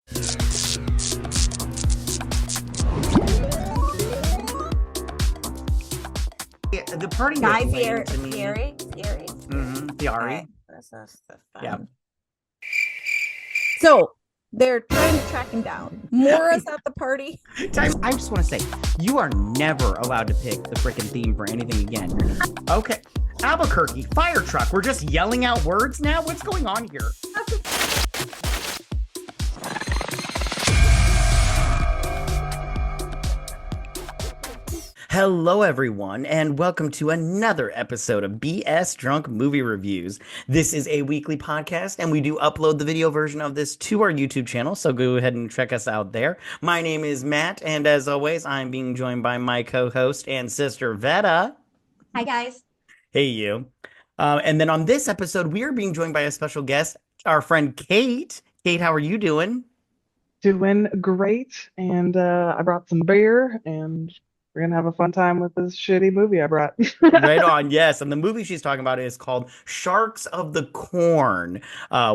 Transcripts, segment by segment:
The party Guy was lame to me. Fieri. Fieri. This is the fun. Yeah. So they're trying to track him down. Mora's at the party. I just want to say, you are never allowed to pick the freaking theme for anything again. Okay. Albuquerque, fire truck. We're just yelling out words now? What's going on here? Hello, everyone, and welcome to another episode of BS Drunk Movie Reviews. This is a weekly podcast, and we do upload the video version of this to our YouTube channel, so go ahead and check us out there. My name is Matt, and as always, I'm being joined by my co-host and sister, Vetta. Hi, guys. Hey, you. And then on this episode, we are being joined by a special guest, our friend Cait. Cait, how are you doing? Doing great, and I brought some beer, and we're gonna have a fun time with this shitty movie I brought. Right on, yes. And the movie she's talking about is called Sharks of the Corn,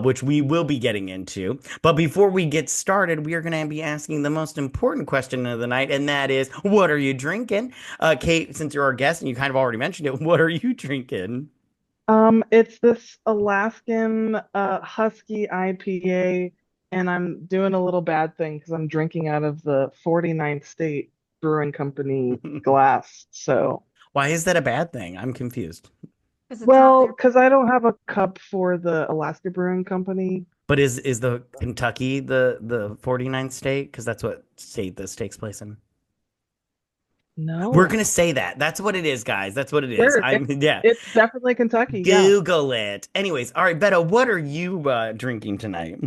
which we will be getting into. But before we get started, we are going to be asking the most important question of the night, and that is, what are you drinking? Cait, since you're our guest and you kind of already mentioned it, what are you drinking? It's this Alaskan Husky IPA, and I'm doing a little bad thing because I'm drinking out of the 49th State Brewing Company glass. So Why is that a bad thing? I'm confused. because I don't have a cup for the Alaska Brewing Company. But is the Kentucky the 49th state? Because that's what state this takes place in. No, We're going to say that. That's what it is, guys. That's what it is. Sure. Yeah. It's definitely Kentucky. Yeah. Google it. Anyways, all right, Vetta, what are you drinking tonight?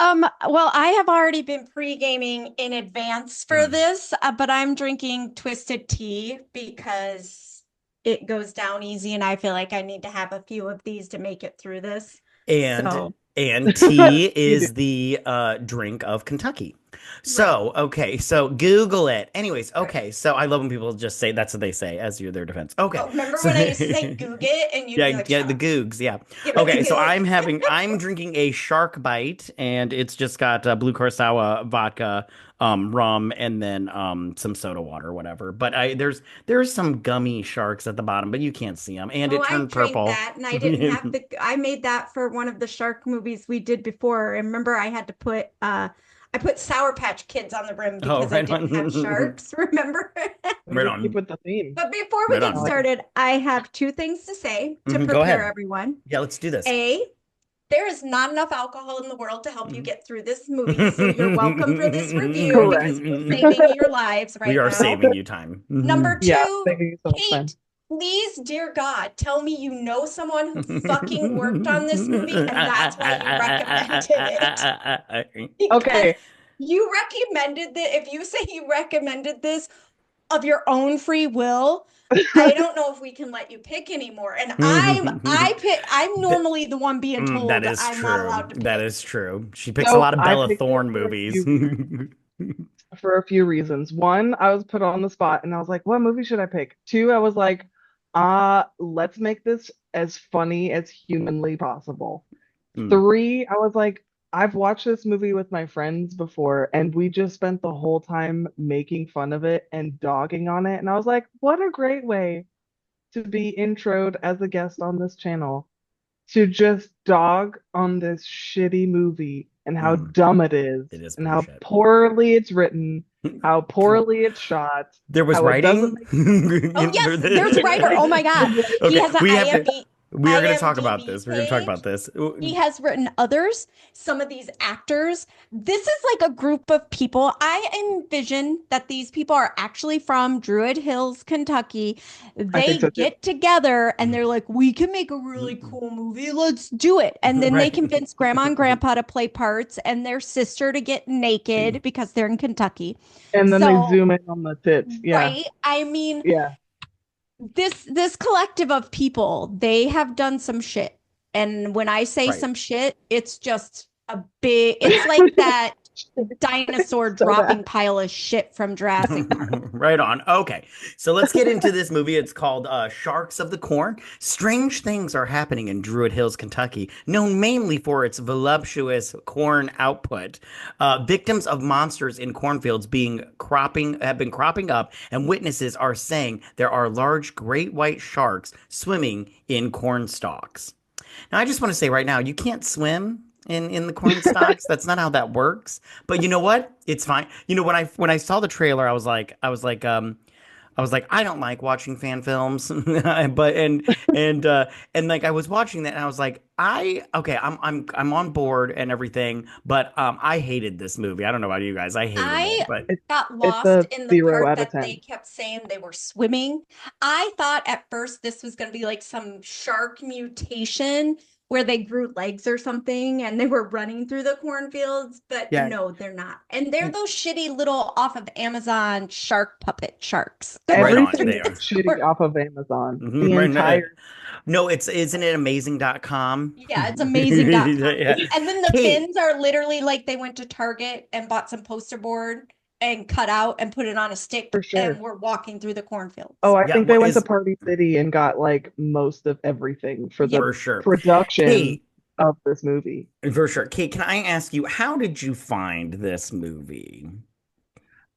Well, I have already been pre-gaming in advance for this, but I'm drinking twisted tea because it goes down easy, and I feel like I need to have a few of these to make it through this. And tea is the drink of Kentucky. So, okay, so Google it. Anyways, okay, so I love when people just say that's what they say as their defense. Okay. Oh, remember when I used to say Goog it and you'd be like, the Googs, yeah. Give me Okay, the so Goog. I'm drinking a Shark Bite, and it's just got blue curacao, vodka, rum, and then some soda water, whatever. But there's some gummy sharks at the bottom, but you can't see them, and it turned purple. That, and I didn't have I made that for one of the shark movies we did before. And remember, I had to put I put Sour Patch Kids on the rim because I didn't have sharks. Remember? Right on. Keep with the theme. But before we get started, I have two things to say to prepare everyone. Yeah, let's do this. A, there is not enough alcohol in the world to help you get through this movie, so you're welcome for this review because we're saving your lives right now. We are saving you time. Number two, Cait, Cait, please, dear God, tell me you know someone who fucking worked on this movie and that's why you recommended it. Okay. You recommended that. If you say you recommended this of your own free will, I don't know if we can let you pick anymore. And I'm normally the one being told that I'm not allowed to pick. That is true. She picks a lot of Bella Thorne movies. For a few reasons. One, I was put on the spot and I was like, what movie should I pick? Two, I was like, let's make this as funny as humanly possible. Three, I was like, I've watched this movie with my friends before and we just spent the whole time making fun of it and dogging on it. And I was like, what a great way to be introed as a guest on this channel, to just dog on this shitty movie and how dumb it is and how poorly it's written, how poorly it's shot. There was writing? Oh, yes, there's a writer. Oh, my God. Okay, he has an IMDb. We are going to talk about this. We're going to talk about this. He has written others, some of these actors. This is like a group of people. I envision that these people are actually from Druid Hills, Kentucky. They get together and they're like, we can make a really cool movie. Let's do it. And then they convince grandma and grandpa to play parts and their sister to get naked because they're in Kentucky. And then they zoom in on the tits. Yeah. Right? I mean, yeah. This collective of people, they have done some shit. And when I say some shit, it's just it's like that dinosaur So dropping bad. pile of shit from Jurassic Park. Right on. Okay. So let's get into this movie. It's called Sharks of the Corn. Strange things are happening in Druid Hills, Kentucky, known mainly for its voluptuous corn output. Victims of monsters in cornfields have been cropping up, and witnesses are saying there are large great white sharks swimming in corn stalks. Now, I just want to say right now, you can't swim in the corn stalks. That's not how that works. But you know what? It's fine. You know, when I saw the trailer, I was like, I don't like watching fan films, but and like I was watching that and I was like, I'm on board and everything, but I hated this movie. I don't know about you guys. I hated it, I but It's got it's lost a in the 0 part out of that they 10 kept saying they were swimming. I thought at first this was going to be like some shark mutation where they grew legs or something and they were running through the cornfields, but yeah, no, they're not. And they're those shitty little off of Amazon shark puppet sharks. right on. They're Everything They is are. shitty off of Amazon. The Right. entire No, it's isn't it amazing.com? Yeah, it's amazing.com. Yeah. And then the Kate, fins are literally like they went to Target and bought some poster board and cut out and put it on a stick for and sure. we're walking through the Oh, cornfields. I yeah, think they what went to is Party City and got like most of everything for Yep. the for sure. production Kate, of this movie. for sure. Kate, can I ask you, how did you find this movie?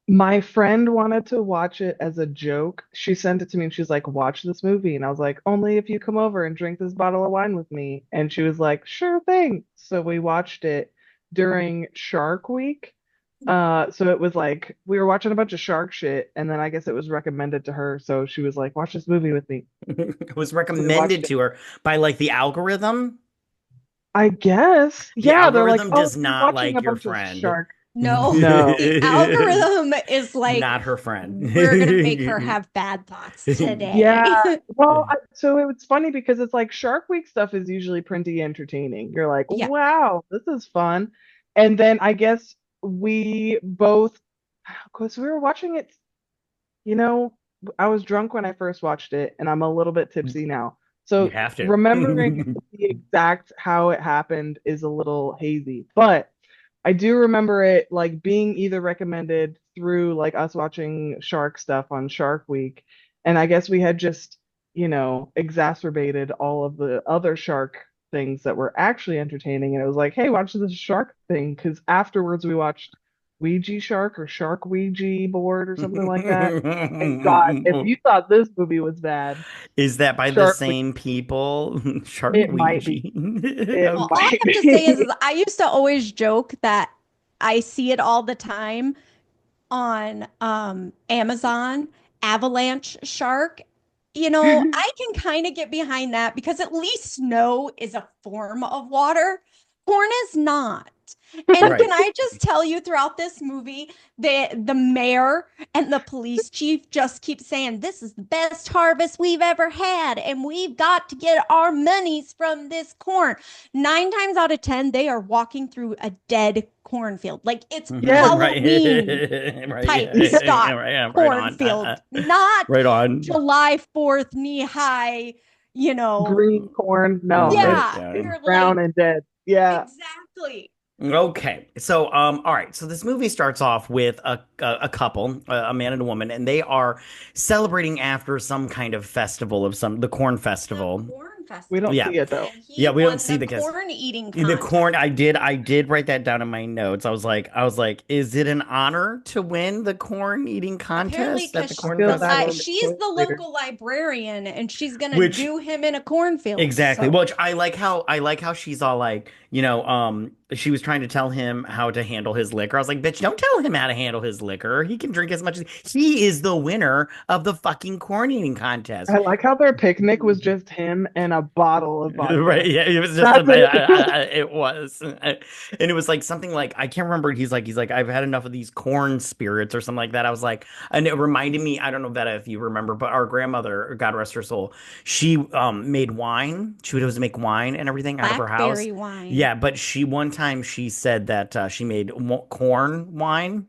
My friend wanted to watch it as a joke. She sent it to me and she's like, watch this movie. And I was like, only if you come over and drink this bottle of wine with me. And she was like, sure thing. So we watched it during Shark Week. So it was like we were watching a bunch of shark shit, and then I guess it was recommended to her. So she was like, watch this movie with me. It was So we watched recommended it. to her by like the algorithm. I guess. The Yeah, they're like, algorithm oh, does you're not watching like a your bunch of friend. shark. No, No. the algorithm is like, Not her friend. we're going to make her have bad thoughts Yeah. today. Well, so it was funny because it's like Shark Week stuff is usually pretty entertaining. You're like, Yeah. wow, this is fun. And then I guess we both, because we were watching it, you know, I was drunk when I first watched it, and I'm a little bit tipsy now. You So have to. remembering the exact how it happened is a little hazy. But I do remember it like being either recommended through like us watching shark stuff on Shark Week, and I guess we had just, exacerbated all of the other shark things that were actually entertaining. And it was like, hey, watch this shark thing, because afterwards we watched Ouija Shark or Shark Ouija board or something like that. And God, if you thought this movie was bad, Is that by the Shark Week, same people? Shark it might Ouija. be. It Well, all I might have to say is be. I used to always joke that I see it all the time on Amazon, avalanche shark. I can kind of get behind that because at least snow is a form of water. Corn is not. And Right. can I just tell you throughout this movie, the mayor and the police chief just keep saying, this is the best harvest we've ever had, and we've got to get our monies from this corn. 9 times out of 10, they are walking through a dead cornfield. Like it's Yes. Right. Halloween Right. type Yeah. stock Right. Yeah. Right on. cornfield, not Right on. July 4th knee high, you know. Green corn. No, Right. it's Yeah, Yeah. you're brown like, and dead. Yeah. exactly. Okay, so all right. So this movie starts off with a couple, a man and a woman, and they are celebrating after some kind of festival of the corn The festival. corn We don't festival. Yeah, see it though. And he yeah. We don't won see the the kiss. corn eating The corn, contest. I did write that down in my notes. I was like, is it an honor to win the corn eating Apparently, contest at the because I'll corn feel that festival? on the she's choice the later. local librarian and she's gonna Which do him in a cornfield. exactly. So Which I like how she's all like, she was trying to tell him how to handle his liquor. I was like, bitch, don't tell him how to handle his liquor. He can drink as much as he is the winner of the fucking corn eating contest. I like how their picnic was just him and a bottle of Right, vodka. yeah, it was just That's it. it was, and it was like something like I can't remember. He's like I've had enough of these corn spirits or something like that. I was like, and it reminded me. I don't know Vetta if you remember, but our grandmother, God rest her soul, she made wine. She would always make wine and everything out of her house. blackberry wine. Yeah, but she one time she said that she made corn wine,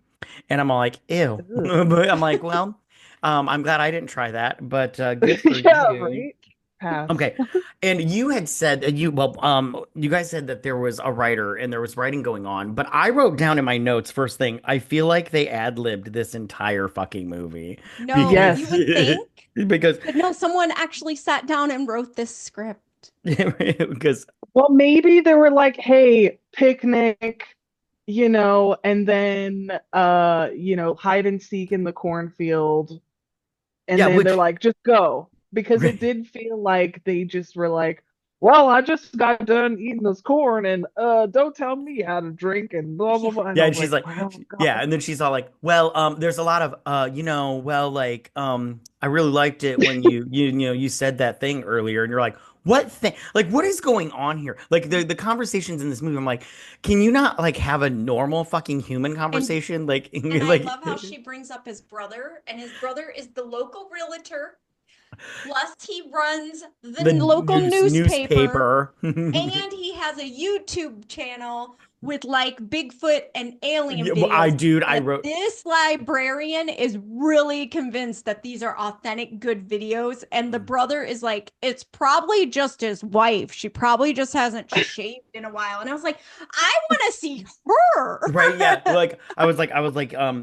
and I'm all like, ew. Ugh. But I'm like, well, I'm glad I didn't try that, but good for Yeah, you. right? Pass. Okay. And you had said you guys said that there was a writer and there was writing going on, but I wrote down in my notes first thing, I feel like they ad-libbed this entire fucking movie No, because you would Yes. think, because but no, someone actually sat down and wrote this script. because Well, maybe they were like, hey, picnic, and then hide and seek in the cornfield. And yeah, then they're which like, just go. Because it did feel like they just were like, well, I just got done eating this corn and don't tell me how to drink and blah blah Yeah. blah. And yeah, I and was she's like, like, well, yeah, God. and then she's all like, well, there's a lot of, I really liked it when you said that thing earlier, and you're like, what thing? Like, what is going on here? Like the conversations in this movie, I'm like, can you not like have a normal fucking human And conversation? Like, and I like love how she brings up his brother, and his brother is the local realtor. Plus, he runs the the local newspaper, newspaper. and he has a YouTube channel with like Bigfoot and alien Yeah, well, I videos. dude, I That wrote. this librarian is really convinced that these are authentic, good videos. And the brother is like, it's probably just his wife. She probably just hasn't shaved in a while. And I was like, I want to see her. Right, yeah. Like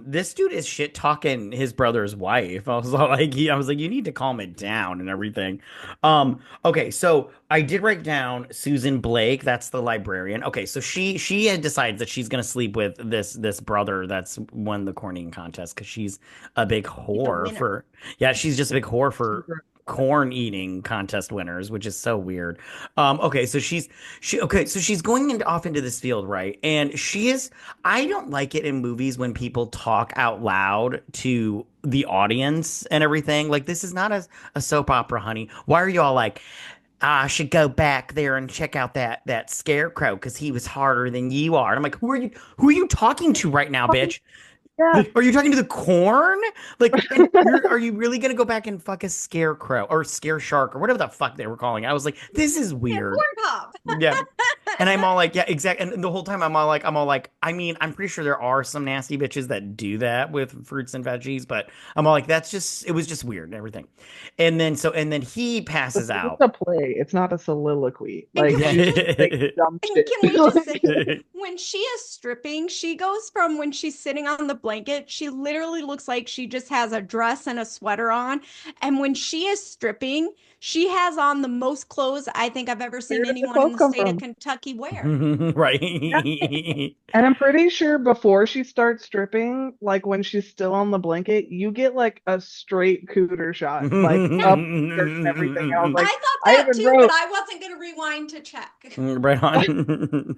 this dude is shit talking his brother's wife. I was like, I was like, you need to calm it down and everything. Okay, so I did write down Susan Blake, that's the librarian. Okay, so she had decides that she's gonna sleep with this brother that's won the corning contest because she's a big He's a whore winner. for yeah, she's just a big whore for Super. corn eating contest winners, which is so weird. Okay, so she's going off into this field, right? And she is I don't like it in movies when people talk out loud to the audience and everything. Like this is not a soap opera, honey. Why are you all like, I should go back there and check out that scarecrow because he was harder than you are. And I'm like, who are you talking to right now, bitch? Yeah. Like, are you talking to the corn? Like, and are you really gonna go back and fuck a scarecrow or scare shark or whatever the fuck they were calling it? I was like, this is Yeah, weird. corn pop. Yeah. And I'm all like, yeah, exactly. And the whole time I'm all like, I mean, I'm pretty sure there are some nasty bitches that do that with fruits and veggies, but I'm all like, it was just weird and everything. And then he passes Listen, it's out. a play. It's not a soliloquy. And Like can we she's just saying dumb And shit. can we just say, when she is stripping, she goes from when she's sitting on the blanket, she literally looks like she just has a dress and a sweater on. And when she is stripping, she has on the most clothes I think I've ever Where seen did the anyone in clothes the come state of from? Kentucky wear. Right. And I'm pretty sure before she starts stripping, like when she's still on the blanket, you get like a straight cooter shot, like up skirt and everything. I was like, I thought I that even too, but wrote, I wasn't going to rewind to check. Right on.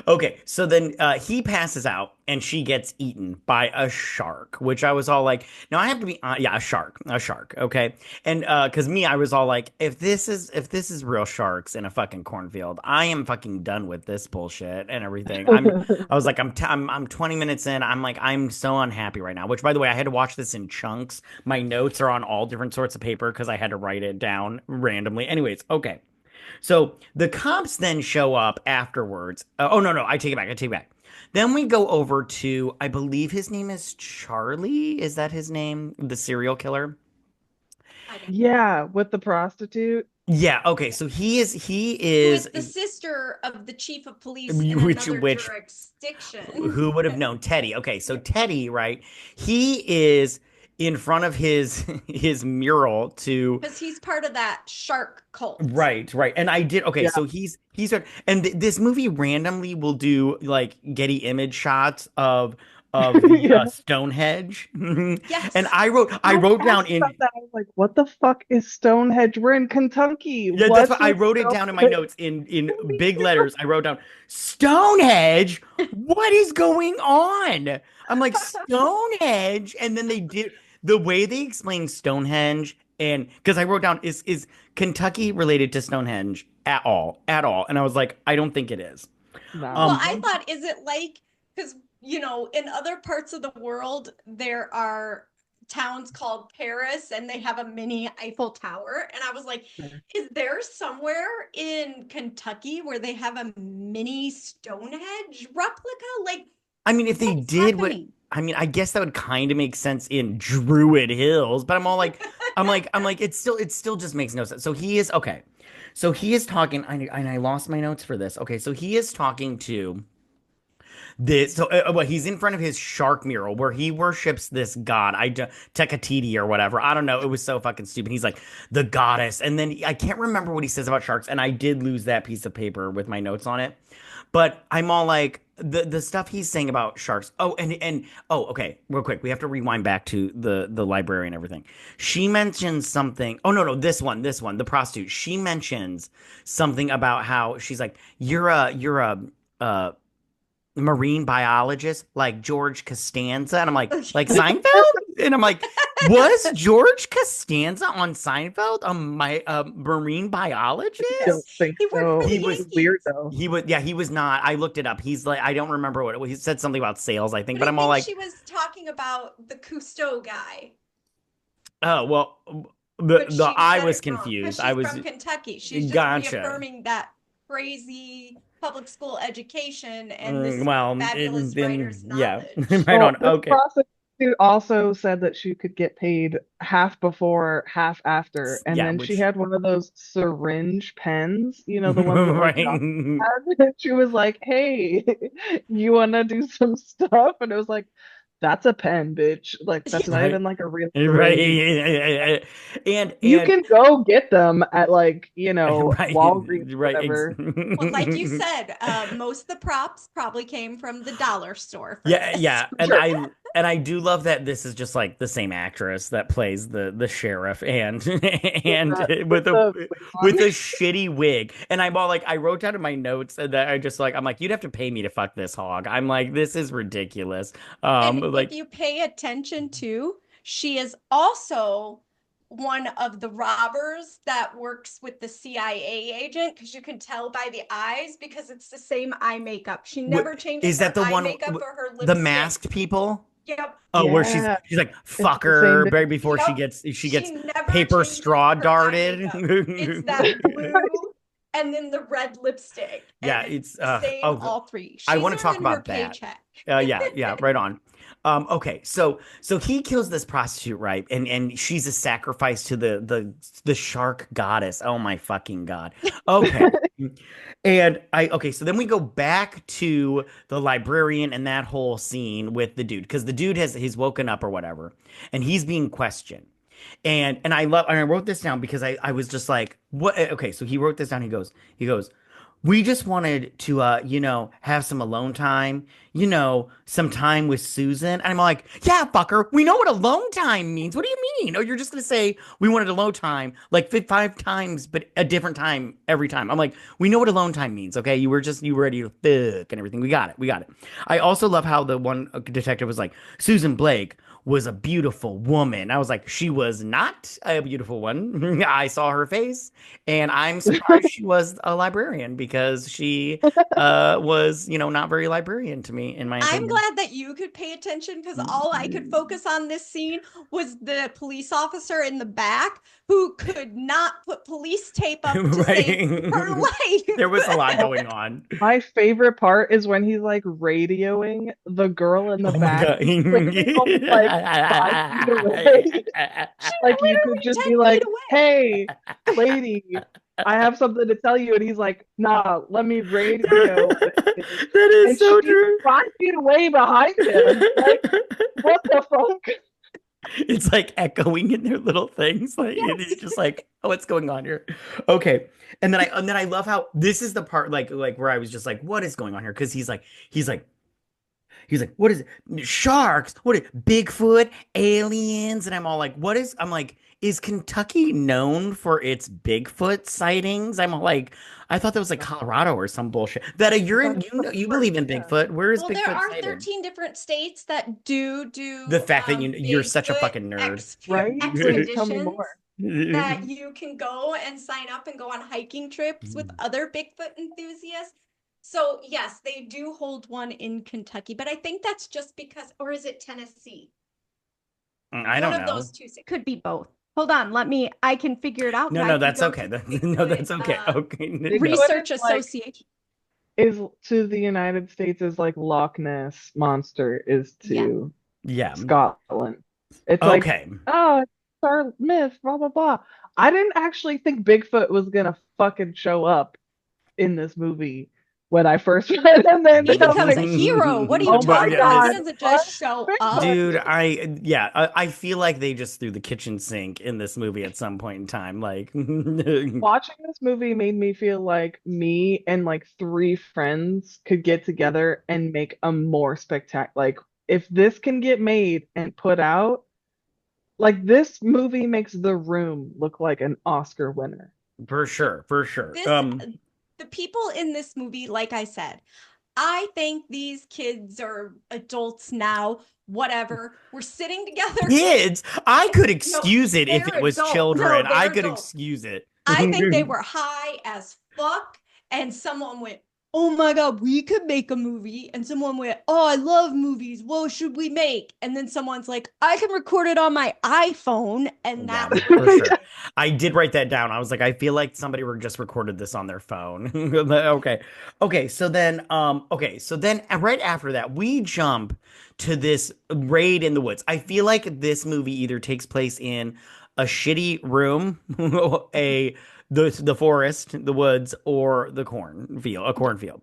Okay, so then he passes out and she gets eaten by a shark, which I was all like, now I have to be, yeah, a shark, okay, and because me, I was all like, if this is real sharks in a fucking cornfield, I am fucking done with this bullshit and everything. I was like, I'm 20 minutes in, I'm like, I'm so unhappy right now. Which, by the way, I had to watch this in chunks. My notes are on all different sorts of paper because I had to write it down randomly. Anyways, okay. So the cops then show up afterwards. Oh no, no, I take it back. I take it back. Then we go over to, I believe his name is Charlie. Is that his name? The serial killer? I don't know. yeah, with the prostitute. Yeah, okay. So he Who is is the sister of the chief of police in another which jurisdiction? who would have known Teddy? Okay, so Teddy, right? He is in front of his his mural to Because he's part of that shark cult. right, right. And I did okay, Yeah. so this movie randomly will do like Getty image shots of the Yeah. Stonehenge. And Yes. I I wrote down asked in about that. I was like, what the fuck is Stonehenge? We're in Kentucky. yeah, that's What's what I with wrote it down in my Stonehenge? notes in big letters. I wrote down Stonehenge. What is going on? I'm like Stonehenge, and then they did the way they explained Stonehenge, and because I wrote down is Kentucky related to Stonehenge at all, and I was like, I don't think it is. Well, No. I thought, is it like, because, in other parts of the world, there are towns called Paris and they have a mini Eiffel Tower. And I was like, is there somewhere in Kentucky where they have a mini Stonehenge replica? Like, I mean, if they what's did what happening? I mean, I guess that would kind of make sense in Druid Hills, but I'm all like, I'm like, it still just makes no sense. So he is okay. So he is talking. I lost my notes for this. Okay, so he is talking to this. So well, he's in front of his shark mural where he worships this god, Tekatiti or whatever. I don't know. It was so fucking stupid. He's like the goddess, and then I can't remember what he says about sharks. And I did lose that piece of paper with my notes on it. But I'm all like the stuff he's saying about sharks. Oh, and oh, okay, real quick, we have to rewind back to the library and everything. She mentions something. Oh no, this one, the prostitute. She mentions something about how she's like, you're a marine biologist like George Costanza, and I'm like Seinfeld, and I'm like, was George Costanza on Seinfeld a marine Don't biologist? think He worked so. for the He It was was weird Yankees. though. he was yeah, he was not. I looked it up. He's like, I don't remember what it was. He said something about sales, I think, But but I I'm all think like, she was talking about the Cousteau guy. oh well, But the she I said was it wrong because confused. I she's was from Kentucky. She's just gotcha. reaffirming that crazy public school education and this Well, fabulous writer's yeah, knowledge. right Well, on. this Okay. prostitute also said that she could get paid half before, half after, and Yeah, then she which had one of those syringe pens, the ones that like doctors right. have. And she was like, "Hey, you wanna do some stuff?" And it was like, "That's a pen, bitch. Like that's not Right. even like a real syringe. Right. You And can go get them at like, right, Walgreens, right. whatever." Well, like you said, most of the props probably came from the dollar store for Yeah, this. yeah. And Sure. I do love that this is just like the same actress that plays the sheriff and With and with the wig with on. a shitty wig. And I'm all like, I wrote down in my notes that I just like, I'm like, you'd have to pay me to fuck this hog. I'm like, this is ridiculous. And if Like you pay attention to, she is also one of the robbers that works with the CIA agent because you can tell by the eyes because it's the same eye makeup. She Wh- never changes is that her the eye one, makeup or her the lipstick. masked people? Yep. Oh, where she's Yeah, she's like it's the same fucker right before Yep. she She gets never paper changes straw her eye darted. makeup. It's that blue and then the red lipstick. Yeah, And it's it's the same all three. I She's want to talk earning her about that. paycheck. Yeah, right on. Okay, so he kills this prostitute, right? And she's a sacrifice to the shark goddess. Oh my fucking God. Okay. And okay, so then we go back to the librarian and that whole scene with the dude, because the dude he's woken up or whatever, and he's being questioned. And I wrote this down because I was just like, what okay, so he wrote this down. He goes, we just wanted to have some alone time, some time with Susan. And I'm like, yeah, fucker, we know what alone time means. What do you mean? Oh, you're just gonna say we wanted alone time like 5 times, but a different time every time. I'm like, we know what alone time means, okay? You were ready to fuck and everything. We got it. I also love how the one detective was like, Susan Blake was a beautiful woman. I was like, she was not a beautiful one. I saw her face, and I'm surprised she was a librarian because she was, not very librarian to me, in my I'm opinion. glad that you could pay attention because all I could focus on this scene was the police officer in the back who could not put police tape up to save her Right. life. There was a lot going on. My favorite part is when he's like radioing the girl in the Oh my back God. who's clearly only like 5 feet away. She's Like you could literally just 10 be feet like, away. "Hey, lady, I have something to tell you," and he's like, "Nah, let me radio this." That is And so she's true. 5 feet away behind him. Like, what the fuck? It's like echoing in their little things. Like it's Yes. just like, oh, what's going on here? Okay. And then I love how this is the part like where I was just like, what is going on here? Because he's like, what is it? Sharks? What is Bigfoot? Aliens? And I'm all like, I'm like, is Kentucky known for its Bigfoot sightings? I'm all like, I thought that was like Colorado or some bullshit. That I you're thought in, it was you Florida. believe in Bigfoot. Where is Well, there Bigfoot are sighted? 13 different states that do The fact that you're such a Bigfoot fucking nerd. Right? Please tell me expeditions more. that you can go and sign up and go on hiking trips with other Bigfoot enthusiasts. So, yes, they do hold one in Kentucky, but I think that's just because, or is it Tennessee? I One don't of know. those two. It could be both. Hold on, I can figure it out. No, I no, can that's go okay. to the No, Bigfoot, that's okay. Okay. Bigfoot No. Research is like Association. is to the United States is like Loch Ness Monster is Yeah. to Yeah. Scotland. It's like, Okay. oh, our myth, blah blah blah. I didn't actually think Bigfoot was gonna fucking show up in this movie when I first read it, and then He I was becomes like, a hero. What are you oh But my talking yeah, about? He god, doesn't what? just show up. Bigfoot. dude, I feel like they just threw the kitchen sink in this movie at some point in time. Like, Watching this movie made me feel like me and like three friends could get together and make a more spectacular. Like, if this can get made and put out, like this movie makes The Room look like an Oscar winner. for sure, for sure. This the people in this movie, like I said, I think these kids are adults now, whatever. We're sitting together. Kids, I could No, excuse it if they're it was adult. No, children. I they're could adults. excuse it. I think they were high as fuck, and someone went, "Oh my god, we could make a movie." And someone went, "Oh, I love movies. What should we make?" And then someone's like, "I can record it on my iPhone," and Yeah, that's for what. sure. I did write that down. I was like, I feel like somebody just recorded this on their phone. Okay. Okay, so then right after that, we jump to this raid in the woods. I feel like this movie either takes place in a shitty room, the forest, the woods, or the cornfield, a cornfield.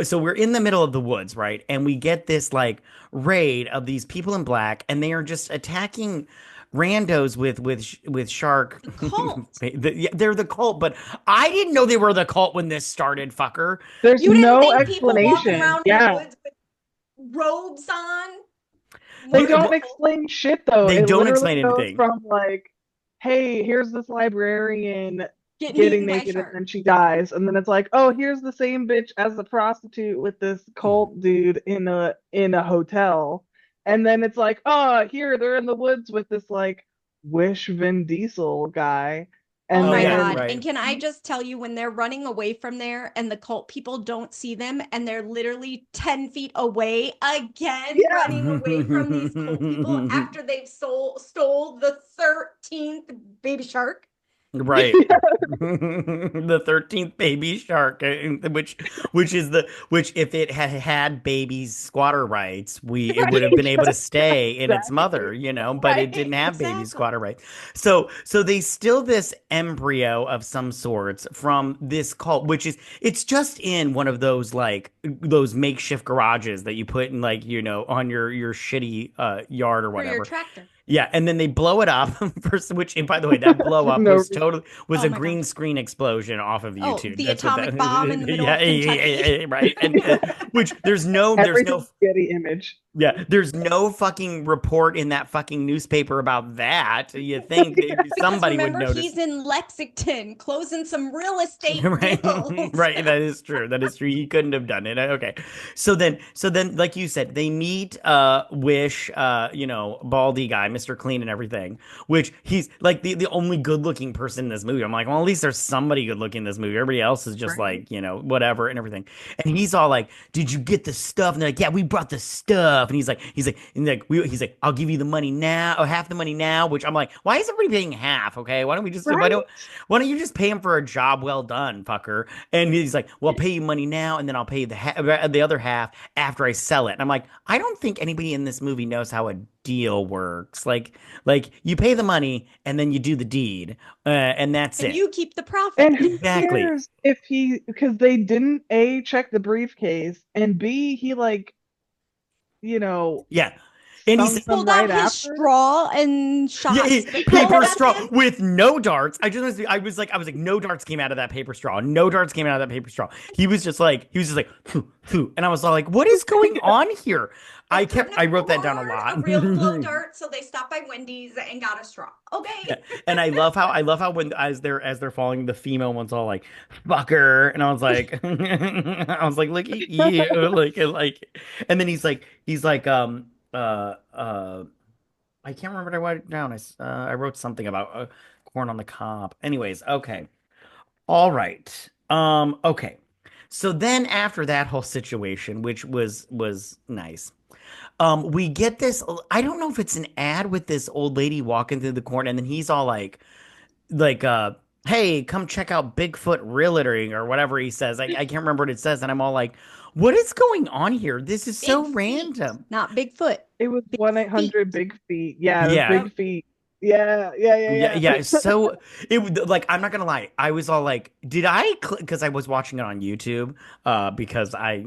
So we're in the middle of the woods, right? And we get this like raid of these people in black, and they are just attacking randos with shark. Cult. Yeah, they're the cult, but I didn't know they were the cult when this started, fucker. There's You didn't no think people walking explanation. around in the Yeah. woods with robes on They were don't Well, explain shit though. they It don't literally explain goes anything. from like, hey, here's this librarian getting getting eaten by a naked and shark. then she dies. And then it's like, oh, here's the same bitch as the prostitute with this cult dude in a hotel. And then it's like, oh, here they're in the woods with this like Wish Vin Diesel guy. Oh And Oh my yeah, then God. And right. can I just tell you, when they're running away from there and the cult people don't see them and they're literally 10 feet away again, yeah, running away from these cult people after they've stole the 13th baby shark? Right. The 13th baby shark, which if it had had baby's squatter rights, it would have been able to stay in its exactly. mother, but it Right, didn't have baby exactly. squatter rights. So they steal this embryo of some sorts from this cult, it's just in one of those like those makeshift garages that you put in like, on your shitty yard or For your whatever. tractor. Yeah, and then they blow it up first, which, and by the way, that blow For up no was reason. a Oh my God. green screen explosion off of Oh, YouTube. the That's what that. atomic bomb in the middle Yeah, of Kentucky. right. And which Everything's Getty Image. there's no fucking report in that fucking newspaper about that. You think Because somebody would remember, notice. he's in Lexington closing some real estate Right. deals. Right. That is true. That is true. He couldn't have done it. Okay. So then, like you said, they meet Wish, baldy guy, Mr. Clean and everything, which he's like the only good looking person in this movie. I'm like, well, at least there's somebody good looking in this movie. Everybody else is just Right. like, whatever and everything. And he's all like, did you get the stuff? And they're like, yeah, we brought the stuff. And he's like, I'll give you the money now, or half the money now, which I'm like, why is everybody paying half? Okay. Right. Why don't you just pay him for a job well done, fucker? And he's like, well, I'll pay you money now, and then I'll pay you the other half after I sell it. And I'm like, I don't think anybody in this movie knows how a deal works. Like you pay the money and then you do the deed, and that's And it. you keep the profit. And who Exactly. cares if because they didn't A, check the briefcase, and B, he like, you know, Yeah. And he's stung them Pulled out right his after. straw and shot yeah, the cult paper at straw him. with no darts. I was like, no darts came out of that paper straw. No darts came out of that paper straw. He was just like, "Phew, phew." And I was all like, what is going on here? They couldn't I wrote that down a afford lot. a real blow dart, so they stopped by Wendy's and got a straw. Okay. And I love how when as they're falling, the female one's all like fucker, and I was like, look at you, and then he's like I can't remember what I wrote down. I wrote something about corn on the cob. Anyways, okay, all right, okay. So then after that whole situation, which was nice, we get this. I don't know if it's an ad with this old lady walking through the corn, and then he's all like hey, come check out Bigfoot realtoring or whatever he says. I can't remember what it says, and I'm all like, what is going on here? This is so Big feet, random. not Bigfoot. It was Big feet. 1-800 Big Feet. Yeah, it was Yeah. Big Feet. Yeah, yeah, Yeah, yeah, yeah. yeah. So it would like I'm not gonna lie. I was all like, did I click because I was watching it on YouTube because I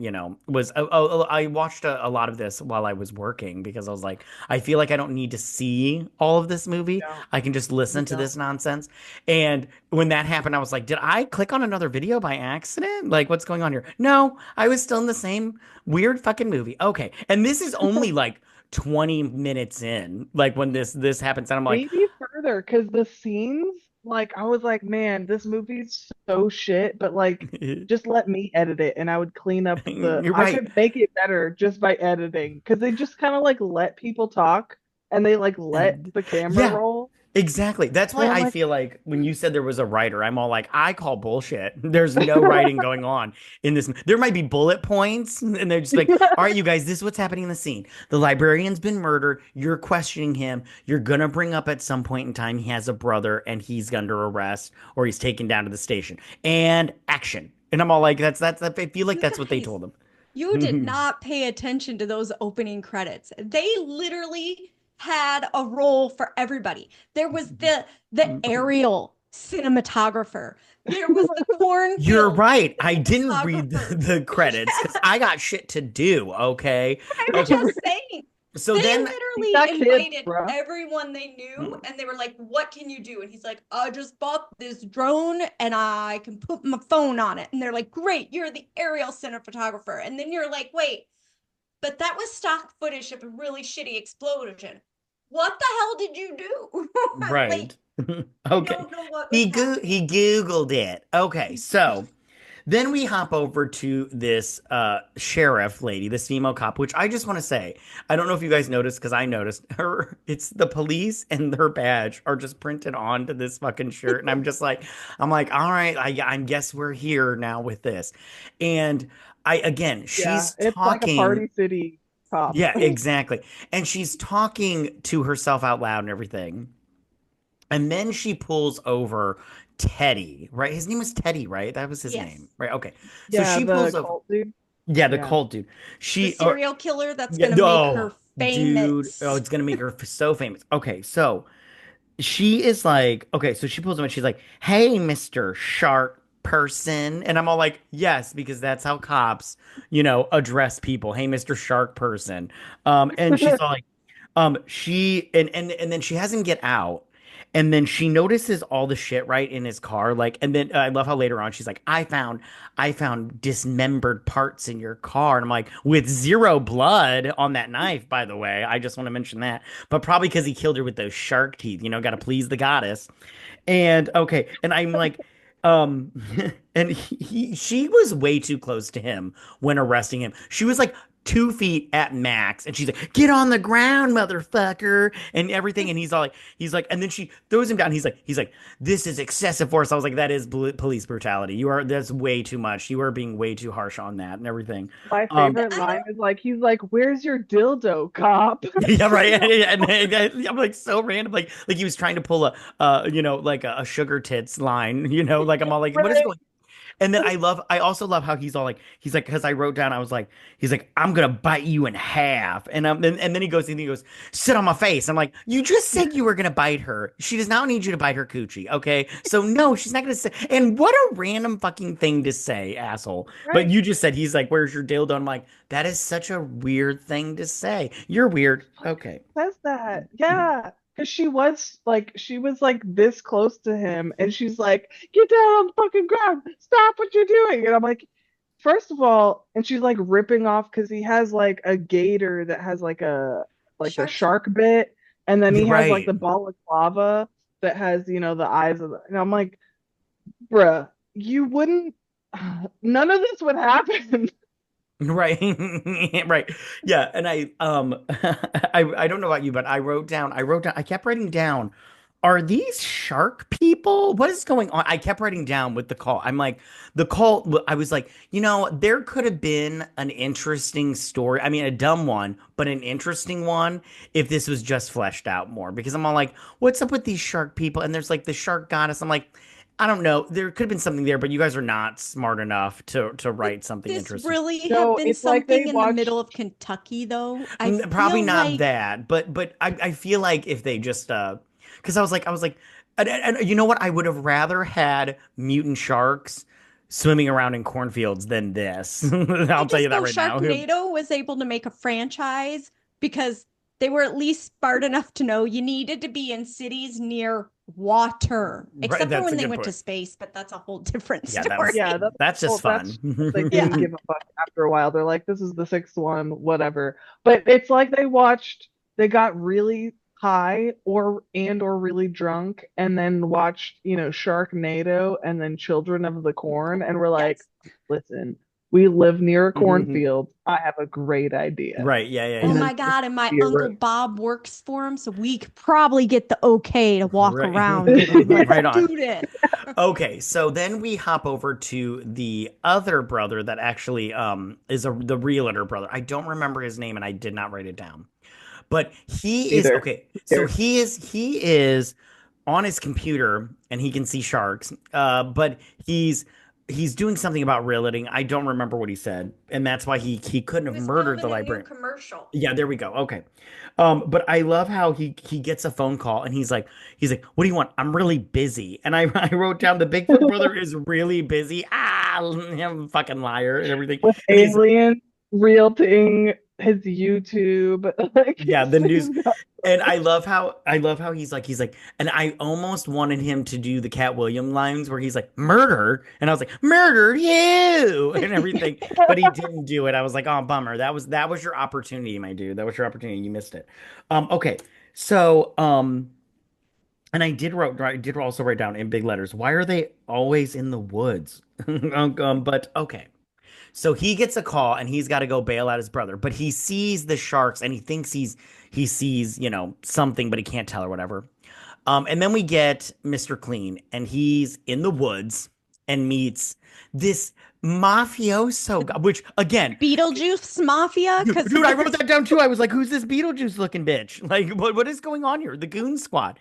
was I watched a lot of this while I was working because I was like I feel like I don't need to see all of this movie. No, I can just you listen to don't. this nonsense. And when that happened, I was like, did I click on another video by accident? Like what's going on here? No, I was still in the same weird fucking movie. Okay. And this is only like 20 minutes in, like when this happens, and I'm like, Maybe further, because the scenes, like, I was like, man, this movie's so shit, but like, just let me edit it and I would clean up you're I right. could make it better just by editing. Because they just kind of like let people talk and they like let And the camera yeah, roll. exactly. That's And why I'm I like, feel like when you said there was a writer, I'm all like, I call bullshit. There's no writing going on in this. There might be bullet points, and they're just like, all right, you guys, this is what's happening in the scene. The librarian's been murdered. You're questioning him. You're gonna bring up at some point in time he has a brother and he's under arrest or he's taken down to the station. And action. And I'm all like, that's I feel like You that's what they guys, told you did him. not pay attention to those opening credits. They literally had a role for everybody. There was the aerial cinematographer. There was the You're cornfield right. I didn't read cinematographer. the credits because Yeah, I got shit to do. Okay. I'm Okay. just saying. So They then, you literally got kids, invited bro. everyone they knew, and they were like, "What can you do?" And he's like, "I just bought this drone, and I can put my phone on it." And they're like, "Great, you're the aerial cinematographer." And then you're like, "Wait, but that was stock footage of a really shitty explosion. What the hell did you do?" Like, right. I Okay. don't know what was He happening. Googled it. Okay. So then we hop over to this sheriff lady, this female cop, which I just want to say, I don't know if you guys noticed because I noticed her, it's the police and her badge are just printed onto this fucking shirt. And I'm like, all right, I guess we're here now with this. And again, Yeah, she's it's like a talking. Party City cop. Yeah, exactly. And she's talking to herself out loud and everything. And then she pulls over Teddy, right? His name was Teddy, right? That was his name, Yes, right? Okay. So Yeah, she the pulls over. cult dude. Yeah, the Yeah. cult dude. the She, or serial killer that's yeah, gonna make oh, her dude. Oh, famous. it's gonna make her so famous. Okay, so she is like, okay, so she pulls him and she's like, "Hey, Mr. Shark person." And I'm all like, "Yes," because that's how cops, address people. "Hey, Mr. Shark person." And she's all like, she and then she has him get out. And then she notices all the shit right in his car, like, and then I love how later on she's like, I found dismembered parts in your car." And I'm like, with zero blood on that knife, by the way. I just want to mention that, but probably because he killed her with those shark teeth, got to please the goddess. And okay, and I'm like, um, and she was way too close to him when arresting him. She was like 2 feet at max, and she's like, "Get on the ground, motherfucker," and everything. And he's like, and then she throws him down. He's like, "This is excessive force." I was like, "That is police brutality. That's way too much. You are being way too harsh on that and everything." My Um, favorite I line don't. is like, he's like, "Where's your dildo, cop?" Yeah, right. And I'm like so random, like he was trying to pull like a sugar tits line, like I'm all like, what is Right. going? And then I also love how he's like, because I wrote down, I was like, he's like, "I'm gonna bite you in half," and then he goes, "Sit on my face." I'm like, you just said you were gonna bite her. She does not need you to bite her coochie, okay? So no, she's not gonna say. And what a random fucking thing to say, asshole. But Right. you just said he's like, "Where's your dildo?" I'm like, that is such a weird thing to say. You're weird. Okay. Says that. Yeah. Because she was like this close to him and she's like, "Get down on the fucking ground. Stop what you're doing." And I'm like, first of all, and she's like ripping off because he has like a gator that has like the Shark teeth. shark bit, and then You're he has like right. the balaclava that has, the eyes of and I'm like, bruh, you wouldn't none of this would happen. Right. Right. Yeah. And I don't know about you, but I kept writing down, are these shark people? What is going on? I kept writing down with the call. I'm like, the call, I was like, there could have been an interesting story. I mean, a dumb one, but an interesting one if this was just fleshed out more. Because I'm all like, what's up with these shark people? And there's like the shark goddess. I'm like, I don't know. There could have been something there, but you guys are not smart enough to Could write something this interesting. really have No, been it's like they something in the middle watched. of Kentucky, though? I Probably feel not like that, but I feel like if they just because I was like, and you know what? I would have rather had mutant sharks swimming around in cornfields than this. I I'll tell you just that know right now. Sharknado was able to make a franchise because they were at least smart enough to know you needed to be in cities near water, Right, except for that's a when they good went to point. space, but that's a whole different Yeah, that was Yeah, story. that's just well, fun. they Yeah. didn't give a fuck after a while. They're like, this is the sixth one, whatever. But it's like they got really high or really drunk and then watched, Sharknado and then Children of the Corn and we're like, Yes. listen, we live near a cornfield. I have a great idea. Right, yeah, yeah, Oh And yeah. then my God. And my you're Uncle Bob works for him, so we could probably get the okay to walk Right. around with him. Let's Right on. do this. Okay, so then we hop over to the other brother that actually is the realtor brother. I don't remember his name and I did not write it down. But he is either. okay. Who So cares? he is on his computer and he can see sharks. But he's doing something about realting. I don't remember what he said, and that's why he couldn't He have was murdered the filming a new librarian. commercial. Yeah, there we go. Okay. But I love how he gets a phone call and he's like, what do you want? I'm really busy. And I wrote down the Bigfoot brother is really busy. Ah, I'm fucking liar and everything. With And he's aliens realting his YouTube. Like yeah, the news. he's got And I love how he's like, and I almost wanted him to do the Cat William lines where he's like, murder, and I was like, murdered you and everything, but he didn't do it. I was like, oh, bummer. That was your opportunity, my dude. That was your opportunity. You missed it. Okay, so and I did also write down in big letters, why are they always in the woods? But okay. So he gets a call and he's got to go bail out his brother, but he sees the sharks and he thinks he sees, something, but he can't tell or whatever. And then we get Mr. Clean and he's in the woods and meets this mafioso guy, which again, Beetlejuice Mafia, because dude, I wrote that down too. I was like, who's this Beetlejuice looking bitch? Like, what is going on here? The Goon Squad.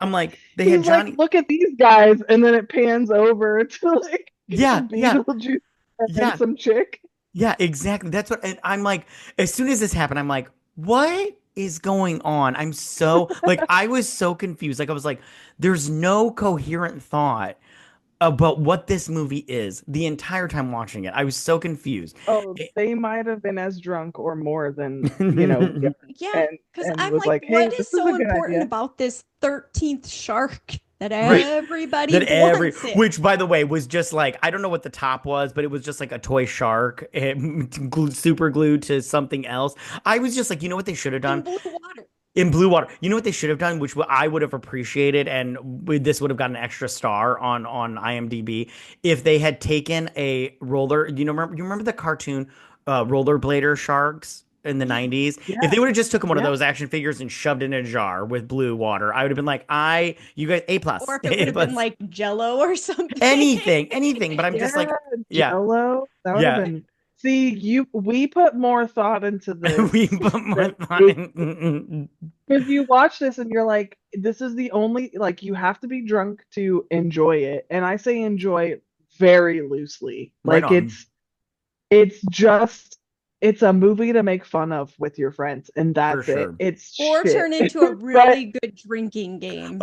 I'm like, they had he's like, Johnny. look at these guys, and then it pans over to like Yeah, yeah, Beetlejuice and then yeah. some chick. Yeah, exactly. That's what, and I'm like, as soon as this happened, I'm like, what is going on? I'm so, like, I was so confused. Like, I was like, there's no coherent thought about what this movie is the entire time watching it. I was so confused. Oh, they might have been as drunk or more than, yeah, and because and I'm was like, like, hey, what this is is a so good important idea. about this 13th shark that Right. everybody That wants it? which by the way was just like, I don't know what the top was, but it was just like a toy shark super glued to something else. I was just like, you know what they should have In done? blue water. In Blue Water, you know what they should have done, which I would have appreciated, and this would have gotten an extra star on IMDb if they had taken a roller. You remember the cartoon Rollerblader Sharks in the Yeah. 90s? If Yeah, they would have just taken one of yeah. those action figures and shoved it in a jar with blue water, I would have been like, you guys A Or plus, if it would A have been plus, like Jello or something. anything. But I'm just Yeah, like, yeah, Jello. That would have yeah. been. See, we put more thought into We this put more than thought movie. in. Because you watch this and you're like, this is the only, like, you have to be drunk to enjoy it. And I say enjoy very loosely. Right Like on, it's just it's a movie to make fun of with your friends, and for that's it. sure. It's Or shit. turn into a But really good drinking game.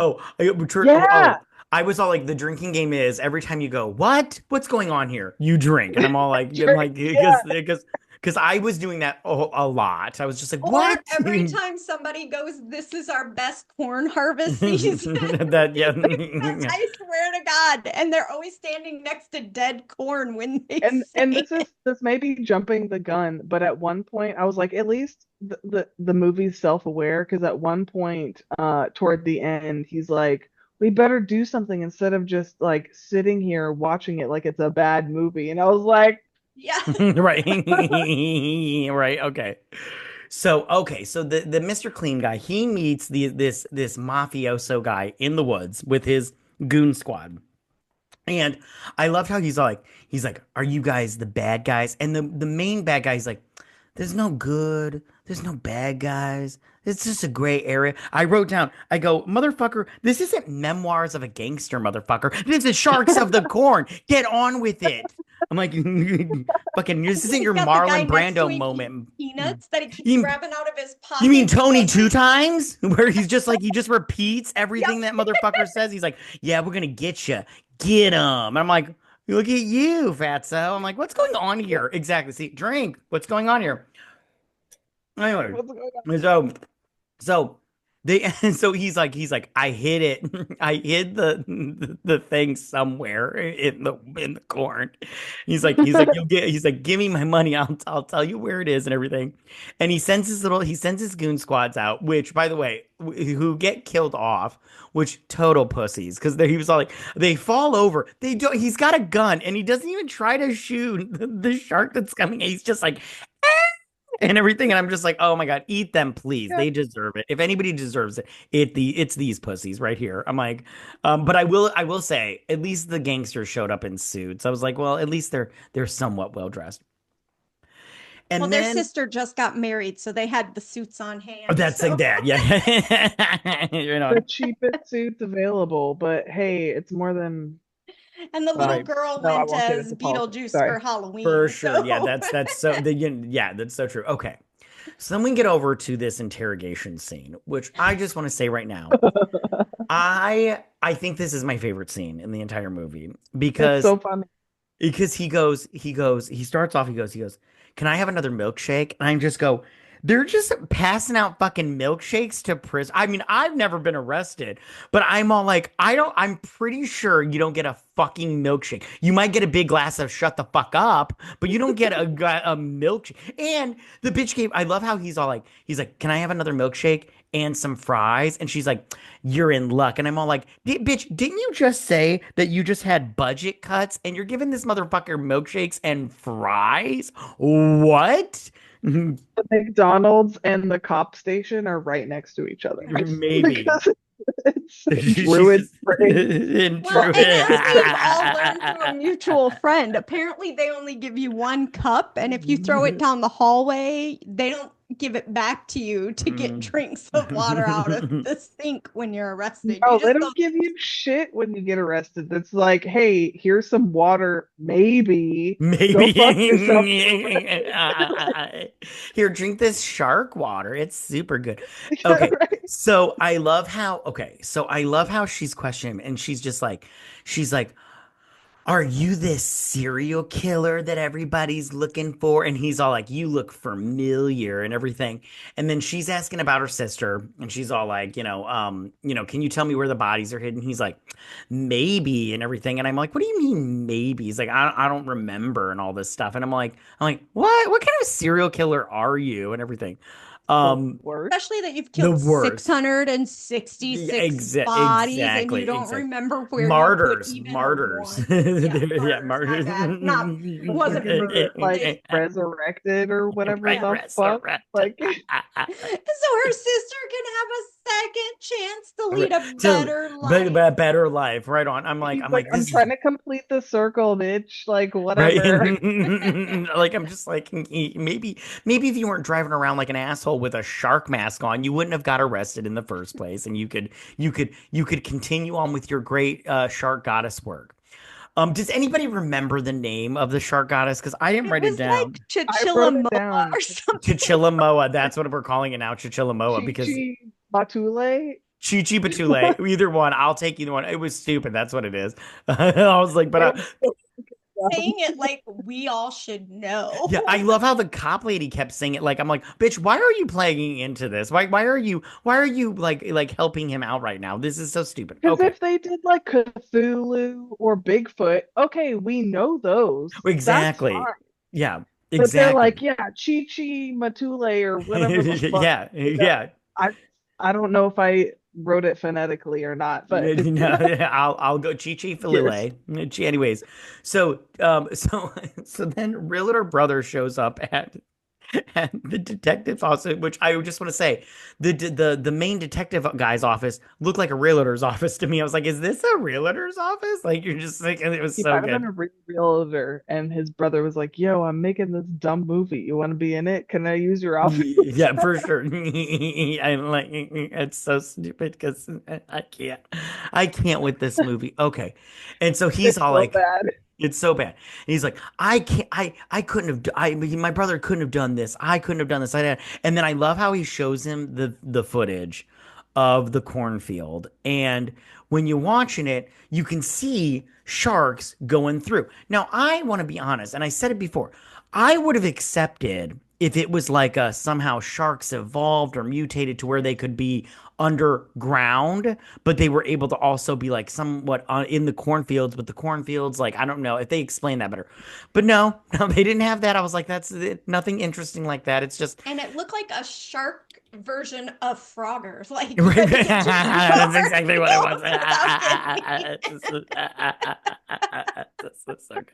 yeah, I was all like, the drinking game is every time you go, what's going on here? You drink, and I'm all like, I'm like, yeah, because I was doing that a lot. I was just like, Or what? every time somebody goes, this is our best corn harvest season. That yeah, Because yeah. I swear to God. And they're always standing next to dead corn when they and say this may be jumping the gun, but at one point I was like, at least the movie's self-aware, because at one point, toward the end, he's like, we better do something instead of just like sitting here watching it like it's a bad movie. And I was like, yeah. Right, right, okay, so the Mr. Clean guy, he meets this mafioso guy in the woods with his goon squad. And I loved how he's like, are you guys the bad guys? And the main bad guy is like, there's no good, there's no bad guys. It's just a gray area. I wrote down, I go, motherfucker, this isn't memoirs of a gangster, motherfucker. This is Sharks of the Corn. Get on with it. I'm like, fucking, this isn't He's your got the guy Marlon next to Brando him eating moment. peanuts that he keeps You, grabbing out of his you mean pocket Tony because two he's times? Where he's just like, he just repeats yep. everything that motherfucker says. He's like, yeah, we're gonna get you. Get him. And I'm like, look at you, fatso. I'm like, what's going on here? Exactly. See, drink. What's going on here? Anyway, What's going so so they so he's like I hid it. I hid the thing somewhere in the corn. He's like on? you'll get he's like give me my money. I'll tell you where it is and everything. And he sends his goon squads out, which by the way, who get killed off, which total pussies because he was all like they fall over. They don't. He's got a gun and he doesn't even try to shoot the shark that's coming. He's just like and everything. And I'm just like, oh my God, eat them, please. Yeah. They deserve it. If anybody deserves it, it's these pussies right here. I'm like, but I will say, at least the gangsters showed up in suits. I was like, well, at least they're somewhat well dressed. Well, And their then sister just got married, so they had the suits on oh, hand. that's like So that, yeah. you know, The cheapest suits available, but hey, it's more than and the little fine. girl No, I went won't get as into politics. Beetlejuice Sorry. for for Halloween. sure. Yeah, So that's so yeah, that's so true. Okay. So then we get over to this interrogation scene, which I just want to say right now. I think this is my favorite scene in the entire movie It's because so funny. he starts off, he goes, can I have another milkshake? And I just go, they're just passing out fucking milkshakes to prison. I mean, I've never been arrested, but I'm all like, I'm pretty sure you don't get a fucking milkshake. You might get a big glass of shut the fuck up, but you don't get a milkshake. And the bitch I love how he's like, can I have another milkshake and some fries? And she's like, you're in luck. And I'm all like, bitch, didn't you just say that you just had budget cuts and you're giving this motherfucker milkshakes and fries? What? The McDonald's and the cop station are right next to each other. Maybe. Because it's She's Druid just Springs. in well, true. and as we've all learned through a mutual friend, apparently they only give you one cup, and if you throw it down the hallway, they don't give it back to you to get drinks of water out of the sink when you're arrested. You No, they just don't give you shit when you get arrested. It's like, hey, here's some water. Maybe go Maybe. fuck yourself. Here, drink this shark water. It's super good. Yeah, Okay. right. So I love how she's questioning him and she's like, are you this serial killer that everybody's looking for? And he's all like, you look familiar and everything. And then she's asking about her sister, and she's all like, can you tell me where the bodies are hidden? He's like, maybe and everything. And I'm like, what do you mean maybe? He's like, I don't remember and all this stuff. And I'm like, what? What kind of serial killer are you? And everything. The Um, worst. especially that you've the killed worst. 666 bodies and you don't Exactly. remember where Martyrs, you put even martyrs. one. Yeah, Yeah, martyrs. martyrs. My bad. Not wasn't Looking for they, like resurrected or whatever Right, the fuck. Like, so her sister can have a second chance to lead a better life. better life. Right on. he's I'm like, like, I'm this is trying to complete the circle, bitch. Like, right. whatever. Like, I'm just like, maybe if you weren't driving around like an asshole with a shark mask on, you wouldn't have got arrested in the first place, and you could continue on with your great shark goddess work. Does anybody remember the name of the shark goddess? Because I didn't It write it was like down. I wrote it Chichilamoa down. or something. Chichilamoa. That's what we're calling it now, Chichilamoa, Chi because Chi Batule. Chi Chi Batule. Either one. I'll take either one. It was stupid. That's what it is. I was like, but Saying it like we all should know. yeah, I love how the cop lady kept saying it. Like, I'm like, bitch, why are you playing into this? Why are you like helping him out right now? This is so stupid. Because Okay, if they did like Cthulhu or Bigfoot, okay, we know those. That's exactly. fine. Yeah, But they're like, exactly. yeah, Chi Chi Matule or whatever the fuck. Yeah, yeah. I I don't know if I wrote it phonetically or not, but No, I'll go Chi Chi yours. Filile. Anyways, so so then Realtor brother shows up at And the detective also, which I just want to say, the main detective guy's office looked like a realtor's office to me. I was like, is this a realtor's office? Like you're just like, and it was He so might have been good. a realtor, and his brother was like, "Yo, I'm making this dumb movie. You want to be in it? Can I use your office?" Yeah, for sure. I like it's so stupid because I can't with this movie. Okay, and so he's It's all so like, bad. it's so bad. And he's like, I can't, I couldn't have, my brother couldn't have done this. I couldn't have done this. And then I love how he shows him the footage of the cornfield. And when you're watching it, you can see sharks going through. Now, I want to be honest, and I said it before, I would have accepted if it was like somehow sharks evolved or mutated to where they could be underground, but they were able to also be like somewhat in the cornfields. But the cornfields, like I don't know if they explain that better, but no, no, they didn't have that. I was like, that's nothing interesting like that. It's just And it looked like a shark version of Froggers. Like you right. had to get to That's exactly what it was. cornfield without getting That's so good.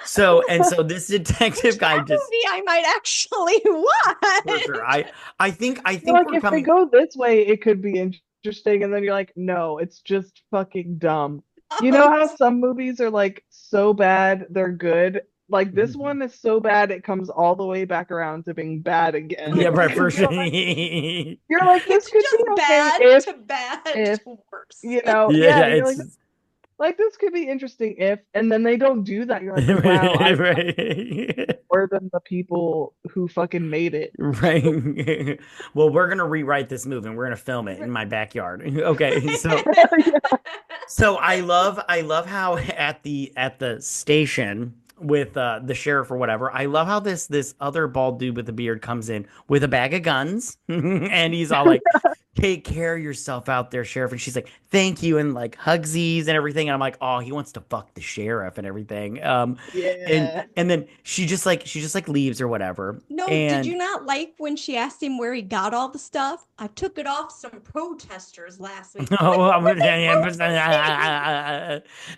So and so this which detective guy that just movie I might actually for sure. watch. I Feel think like we're if they coming. go this way, it could be interesting, and then you're like, no, it's just fucking dumb. You Oh, know how some movies are like so bad they're good? Like this one is so bad it comes all the way back around to being bad again. Yeah, right, for And sure. you're like, this it's could be just okay bad if to bad if to worse. you know, Yeah, yeah, yeah, you're it's like this could be interesting if, and then they don't do that. You're like, wow, I right. more than the people who fucking made it. Right. Well, we're gonna rewrite this movie and we're gonna film it in my backyard. Okay, so I love how at the station with the sheriff or whatever, I love how this other bald dude with the beard comes in with a bag of guns and he's all like, take care of yourself out there, sheriff. And she's like, thank you, and like hugsies and everything. And I'm like, oh, he wants to fuck the sheriff and everything. Yeah. And then she just like leaves or whatever. No, did And you not like when she asked him where he got all the stuff? I took it off some protesters last week. I'm like, oh, what were they protesting?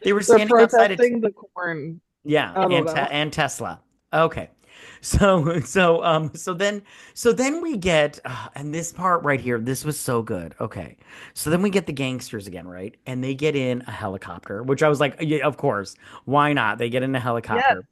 they were They're standing outside it. protesting the corn. Yeah, I don't know. And Tesla. Okay. So then we get and this part right here, this was so good. Okay. So then we get the gangsters again, right? And they get in a helicopter, which I was like, yeah, of course. Why not? They get in a Yes. helicopter.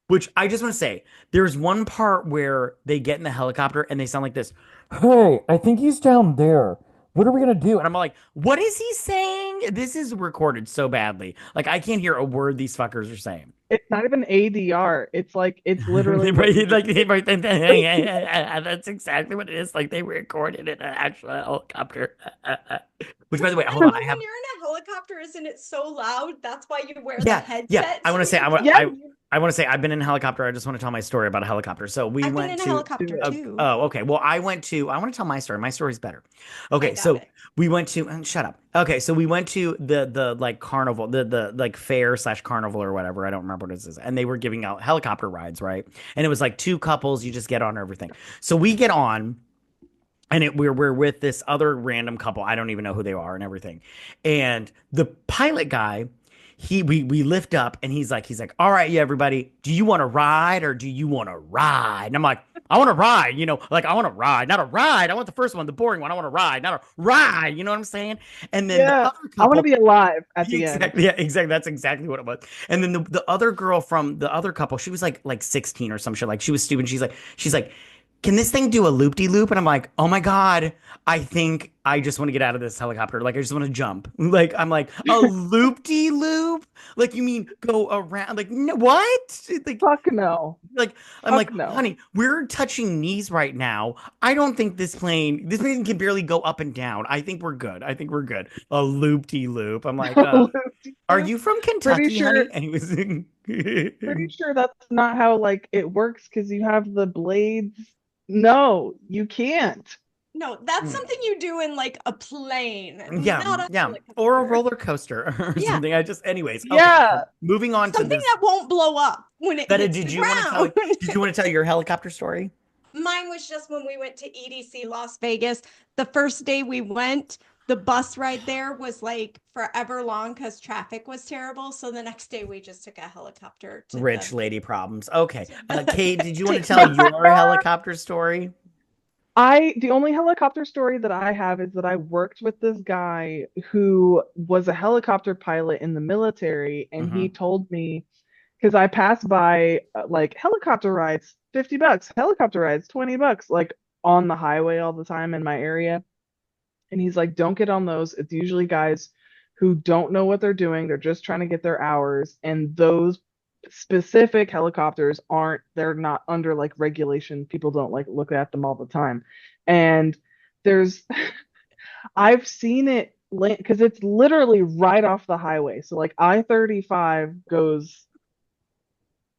Which I just want to say, there's one part where they get in the helicopter and they sound like this. Hey, I think he's down there. What are we gonna do? And I'm like, what is he saying? This is recorded so badly. Like I can't hear a word these fuckers are saying. It's not even ADR. It's like it's literally what you Right, just right, that's exactly what it is. Like they recorded in an actual helicopter. Which, by the way, I hold on, know I when have. you're in a helicopter, isn't it so loud? That's why you wear the Yeah, yeah. headset I so want to say, you Yeah, I want to say, I've been in a helicopter. I just want to tell my story about a helicopter. So we I've been went in a to. helicopter do it. too. Oh, okay. Well, I want to tell my story. My story's better. I Okay, got so it. we went to. Shut up. Okay, so we went to the like carnival, the like fair slash carnival or whatever. I don't remember what it is, and they were giving out helicopter rides, right? And it was like two couples. You just get on everything. So we get on. And we're with this other random couple. I don't even know who they are and everything. And the pilot guy, we lift up and he's like, all right, yeah, everybody, do you want to ride or do you want to ride? And I'm like, I want to ride, like I want to ride, not a ride. I want the first one, the boring one. I want to ride, not a ride. You know what I'm saying? And then the Yeah. other I want to couple, be alive at the end. exactly, yeah, exactly. That's exactly what it was. And then the other girl from the other couple, she was like 16 or some shit. Like she was stupid. She's like, can this thing do a loop de loop? And I'm like, oh my God, I think I just want to get out of this helicopter. Like, I just want to jump. Like, I'm like, a loop de loop? Like, you mean go around? Like, no, what? Fuck no. Like, I'm like, Fuck no. honey, we're touching knees right now. I don't think this plane can barely go up and down. I think we're good. I think we're good. A loop de loop. I'm like, are you from Pretty Kentucky, sure honey? And he was, pretty sure that's not how like it works because you have the blades. No, you can't. No, that's something you do in like a plane, yeah, not a yeah, or a helicopter. roller coaster or Yeah, something. Anyways, okay. So Yeah. moving on to something this. that won't blow up when it Betta, hits the ground. did you want to tell your helicopter story? Mine was just when we went to EDC Las Vegas. The first day we went, the bus ride there was like forever long because traffic was terrible. So the next day we just took a helicopter to Rich lady problems. Okay. Cait, did you want to to- tell your helicopter story? The only helicopter story that I have is that I worked with this guy who was a helicopter pilot in the military, and he Mm-hmm. told me, because I passed by like helicopter rides, $50, helicopter rides, $20, like on the highway all the time in my area. And he's like, don't get on those. It's usually guys who don't know what they're doing. They're just trying to get their hours. And those specific helicopters they're not under like regulation. People don't like look at them all the time. And there's, I've seen it because it's literally right off the highway. So like I-35 goes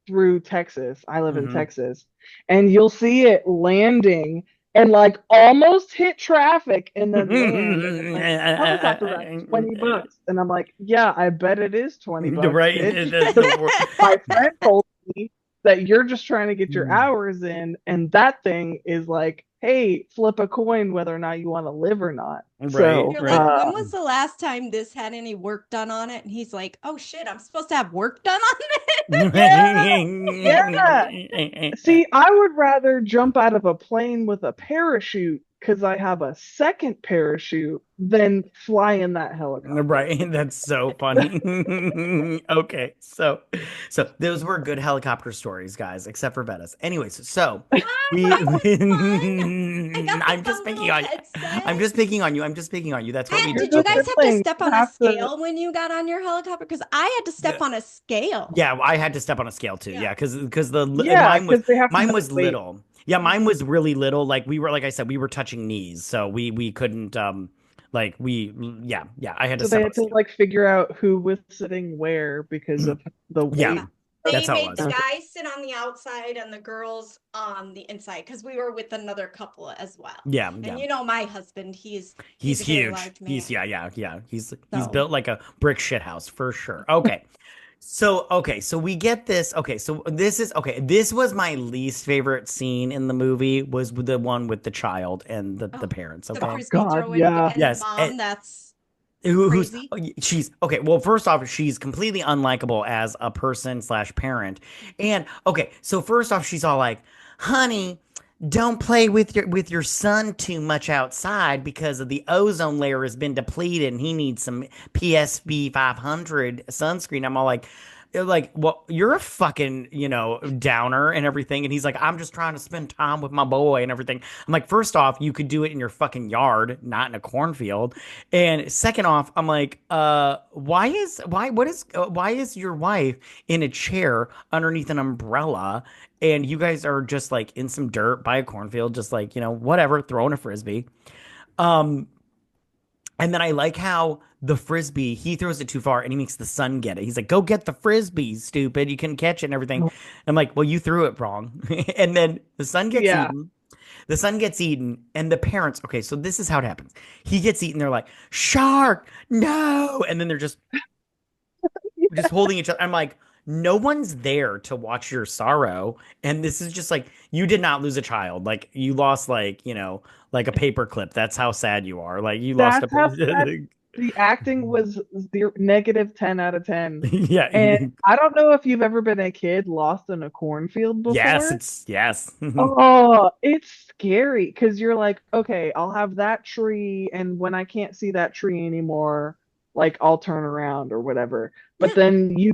through Texas. I live in Mm-hmm. Texas. And you'll see it landing and like almost hit traffic and then land. And it's like, helicopter ride, $20. And I'm like, yeah, I bet it is $20, Right. That's bitch. the word. My friend told me that you're just trying to get your hours in, and that thing is like, hey, flip a coin whether or not you want to live or not. Right, So You're like, when was the last time this had any work done on it? And he's like, oh shit, I'm supposed to have work done on it. yeah. See, I would rather jump out of a plane with a parachute because I have a second parachute than fly in that helicopter. Right. That's so funny. Okay. So those were good helicopter stories, guys, except for Vetta's. Anyways, so I'm just picking on you. I'm just picking on you. I'm just picking on you. That's what we Did do. you guys Okay. have to step on a scale when you got on your helicopter? Because I had to step on a scale. Yeah, I had to step on a scale too. Yeah, because Yeah, mine was little. Yeah, mine was really little. Like we were, like I said, we were touching knees, so we couldn't like yeah, I had to So they step on had a to scale. like figure out who was sitting where because of the Yeah, weight. that's They how it made was. the guys sit on the outside and the girls on the inside because we were with another couple as well. Yeah, And you know my husband, he's he's a very huge. large man. He's yeah. He's So. built like a brick shit house for sure. Okay. So we get this. Okay, so this is okay. This was my least favorite scene in the movie, was the one with the child and the parents. The Okay. frisbee God, throwing yeah. and Yes. the mom, that's Who's crazy. she's okay. Well, first off, she's completely unlikable as a person slash parent. And okay, so first off, she's all like, "Honey, don't play with your son too much outside because of the ozone layer has been depleted and he needs some PSV 500 sunscreen." I'm all like, well, you're a fucking, downer and everything. And he's like, I'm just trying to spend time with my boy and everything. I'm like, first off, you could do it in your fucking yard, not in a cornfield. And second off, I'm like, why is your wife in a chair underneath an umbrella and you guys are just like in some dirt by a cornfield, just like, whatever, throwing a frisbee. Um, and then I like how the frisbee, he throws it too far and he makes the son get it. He's like, go get the frisbee, stupid. You can catch it and everything. I'm like, well, you threw it wrong. And then the son gets Yeah. eaten. The son gets eaten, and the parents, okay, so this is how it happens. He gets eaten, they're like, shark, no. And then they're just holding each other. I'm like, no one's there to watch your sorrow. And this is just like, you did not lose a child. Like, you lost, like, like a paper clip. That's how sad you are. Like, you lost That's how the acting was negative 10 out of 10. Yeah. And I don't know if you've ever been a kid lost in a cornfield before. Yes. Oh, it's scary because you're like, okay, I'll have that tree, and when I can't see that tree anymore, like I'll turn around or whatever. But then you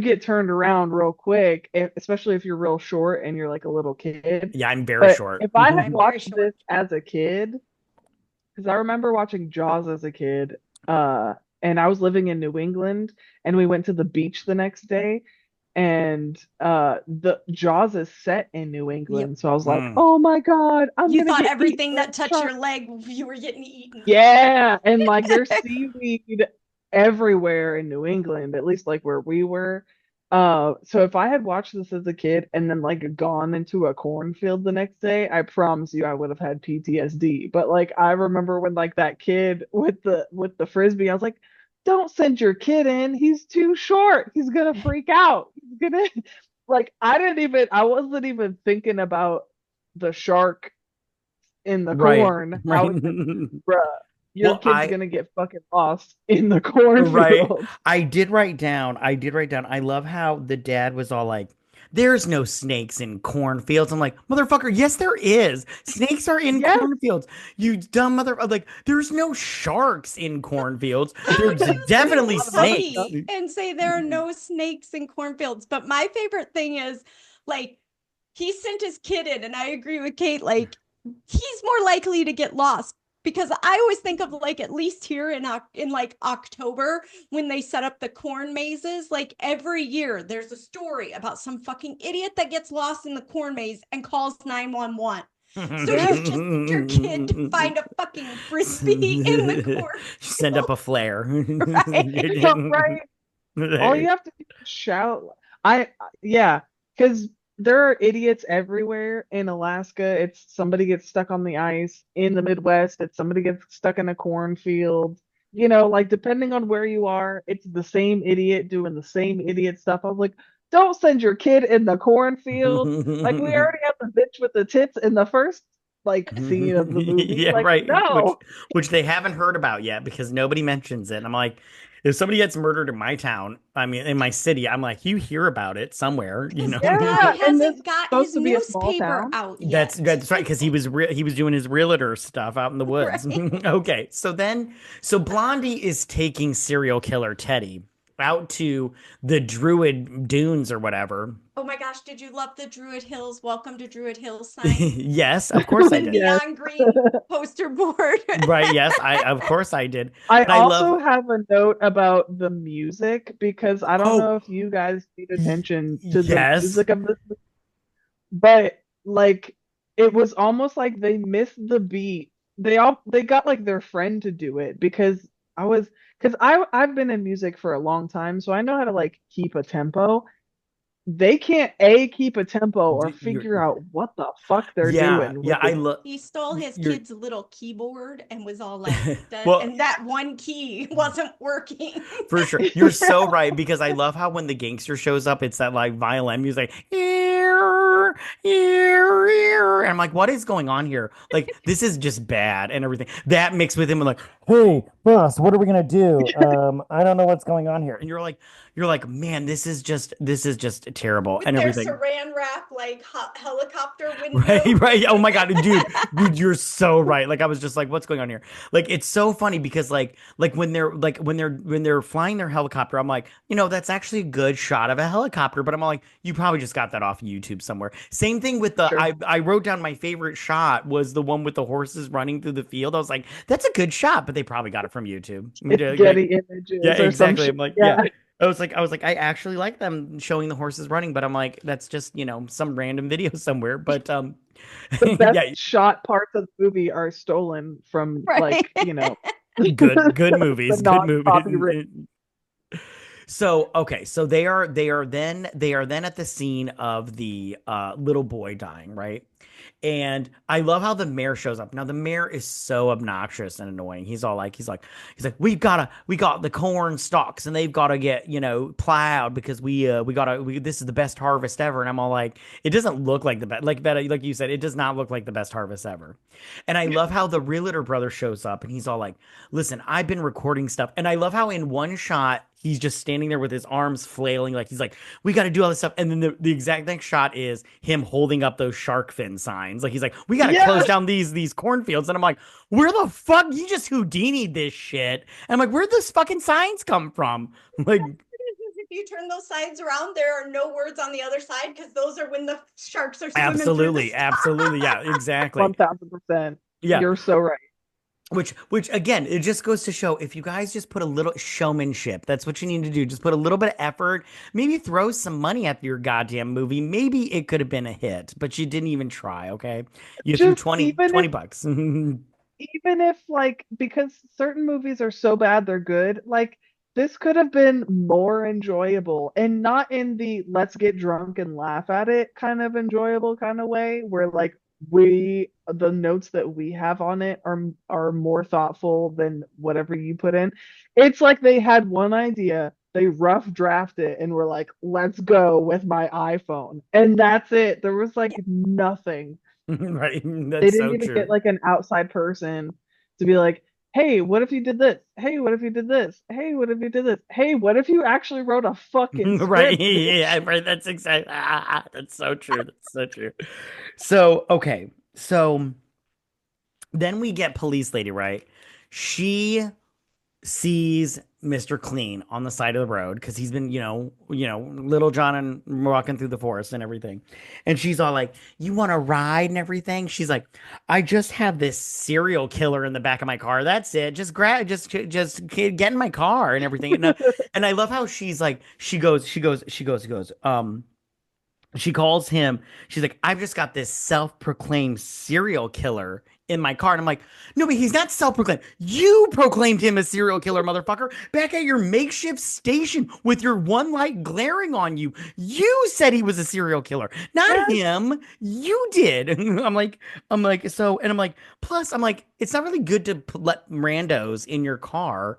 get turned around real quick, especially if you're real short and you're like a little kid. Yeah, I'm very But short. if I had watched this as a kid, because I remember watching Jaws as a kid, and I was living in New England, and we went to the beach the next day, and the Jaws is set in New England, so I was like, oh my God, you thought everything that touched your leg, you were getting eaten. Yeah, and like there's seaweed everywhere in New England, at least like where we were. So if I had watched this as a kid and then like gone into a cornfield the next day, I promise you I would have had PTSD. But like I remember when like that kid with the frisbee, I was like, don't send your kid in. He's too short. He's gonna freak out. He's gonna like I wasn't even thinking about the shark in the corn. I was like, bruh. your Well, kid's gonna get fucking lost in the cornfield. I did write down. I love how the dad was all like, there's no snakes in cornfields. I'm like, motherfucker, yes, there is. Snakes are in Yes, cornfields. You dumb mother. I'm like, there's no sharks in cornfields. I was There's gonna there's a say definitely lot of other snakes. stuff. Tucky and say there are no snakes in cornfields. But my favorite thing is like he sent his kid in, and I agree with Cait, like he's more likely to get lost because I always think of like at least here in like October when they set up the corn mazes, like every year there's a story about some fucking idiot that gets lost in the corn maze and calls 911. So you just send your kid to find a fucking frisbee in the Send up cornfield, a flare. Right. All you have to do is shout. I Yeah, because there are idiots everywhere in Alaska. It's somebody gets stuck on the ice. In the Midwest, it's somebody gets stuck in a cornfield. Like depending on where you are, it's the same idiot doing the same idiot stuff. I was like, don't send your kid in the cornfield. Like we already have the bitch with the tits in the first like scene of the movie. Yeah, Like, right. no. Which they haven't heard about yet because nobody mentions it. I'm like, if somebody gets murdered in my town, I mean in my city, I'm like, you hear about it somewhere, you because know. the guy Yeah, and this is hasn't got supposed his to be a small newspaper town. out That's yet. that's right because he was doing his realtor stuff out in the woods. Right. Okay, so Blondie is taking serial killer Teddy out to the Druid Dunes or whatever. Oh my gosh, did you love the Druid Hills Welcome to Druid Hills sign? Yes, of course I The did. Yes. neon green poster board. Right, yes, I of course I did. I But I love also have a note about the music because I don't oh know if you guys paid y- attention to the yes. music of this, but like it was almost like they missed the beat. They got like their friend to do it because I've been in music for a long time, so I know how to like keep a tempo. They can't keep a tempo or You're figure out what the fuck they're yeah, doing yeah, with I the love He stole his you're kid's little keyboard and was all like, well and that one key wasn't working. for sure. You're so right because I love how when the gangster shows up, it's that like violin music. Ear, ear, ear. And I'm like, what is going on here? Like, this is just bad and everything. That mixed with him and like, hey, boss, what are we gonna do? I don't know what's going on here. And you're like, man, this is just terrible With and their everything. saran wrap like helicopter Right, window. right. Oh my God, dude, you're so right. Like I was just like, what's going on here? Like it's so funny because like when they're flying their helicopter, I'm like, that's actually a good shot of a helicopter, but I'm like, you probably just got that off YouTube somewhere. Same thing with the Sure. I wrote down my favorite shot was the one with the horses running through the field. I was like, that's a good shot, but they probably got it from YouTube. It's Like, Getty yeah, Images or some exactly. shit. I'm like, yeah. Yeah. I was like, I actually like them showing the horses running, but I'm like, that's just, some random video somewhere. But The best yeah, shot parts of the movie are stolen from Right. good the movies, good non-copyright. movies. So okay, so they are then at the scene of the little boy dying, right? And I love how the mayor shows up. Now the mayor is so obnoxious and annoying. He's like, we got the corn stalks and they've got to get, plowed because this is the best harvest ever. And I'm all like, it doesn't look like the best, like Vetta, like you said, it does not look like the best harvest ever. And I love how the realtor brother shows up and he's all like, listen, I've been recording stuff. And I love how in one shot he's just standing there with his arms flailing, like he's like, we got to do all this stuff. And then the exact next shot is him holding up those shark fin signs. Like he's like, we got to close Yes, down these cornfields. And I'm like, where the fuck you just Houdini this shit? And I'm like, where'd those fucking signs come from? Like, If you turn those sides around, there are no words on the other side because those are when the sharks are swimming through the absolutely, yeah, exactly, 1000%. yeah. You're so right. Which again, it just goes to show if you guys just put a little showmanship, that's what you need to do. Just put a little bit of effort, maybe throw some money at your goddamn movie. Maybe it could have been a hit, but you didn't even try, okay? You threw Just 20, even if 20 bucks. even if like because certain movies are so bad they're good, like this could have been more enjoyable and not in the let's get drunk and laugh at it kind of enjoyable kind of way where like the notes that we have on it are more thoughtful than whatever you put in. It's like they had one idea, they rough draft it and were like, let's go with my iPhone. And that's it. There was like nothing. Right. They That's didn't so even get true. like an outside person to be like, Hey, what if you did this? Hey, what if you did this? Hey, what if you did this? Hey, what if you actually wrote a fucking Right. script, Yeah, bitch? right. That's exactly. That's so true. That's so true. So, okay. So then we get police lady, right? She sees Mr. Clean on the side of the road because he's been, Little John and walking through the forest and everything. And she's all like, "You want to ride and everything?" She's like, "I just have this serial killer in the back of my car. That's it. Just get in my car and everything." And I love how she's like, she calls him, she's like, "I've just got this self-proclaimed serial killer in my car." And I'm like, "No, but he's not self-proclaimed. You proclaimed him a serial killer, motherfucker, back at your makeshift station with your one light glaring on you. You said he was a serial killer, not Yes. him. You did." Plus, I'm like, it's not really good to let randos in your car.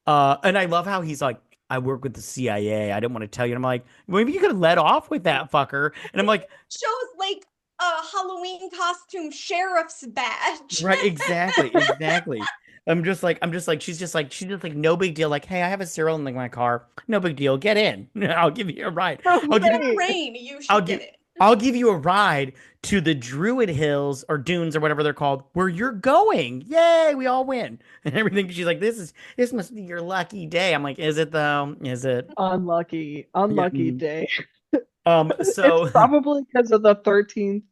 And I love how he's like, "I work with the CIA. I didn't want to tell you." And I'm like, maybe you could have let off with that fucker. And I'm like, Shows like a Halloween costume sheriff's badge. right, exactly, exactly. She's just like, no big deal. Like, "Hey, I have a serial in like my car. No big deal. Get in. I'll give you a ride. I'll give you, Right. Rain, you I'll should give, get it. I'll give you a ride to the Druid Hills or Dunes or whatever they're called, where you're going. Yay, we all win." And everything. She's like, this must be your lucky day." I'm like, "Is it though? Is it?" Unlucky, Yeah. unlucky day. It's So probably because of the 13th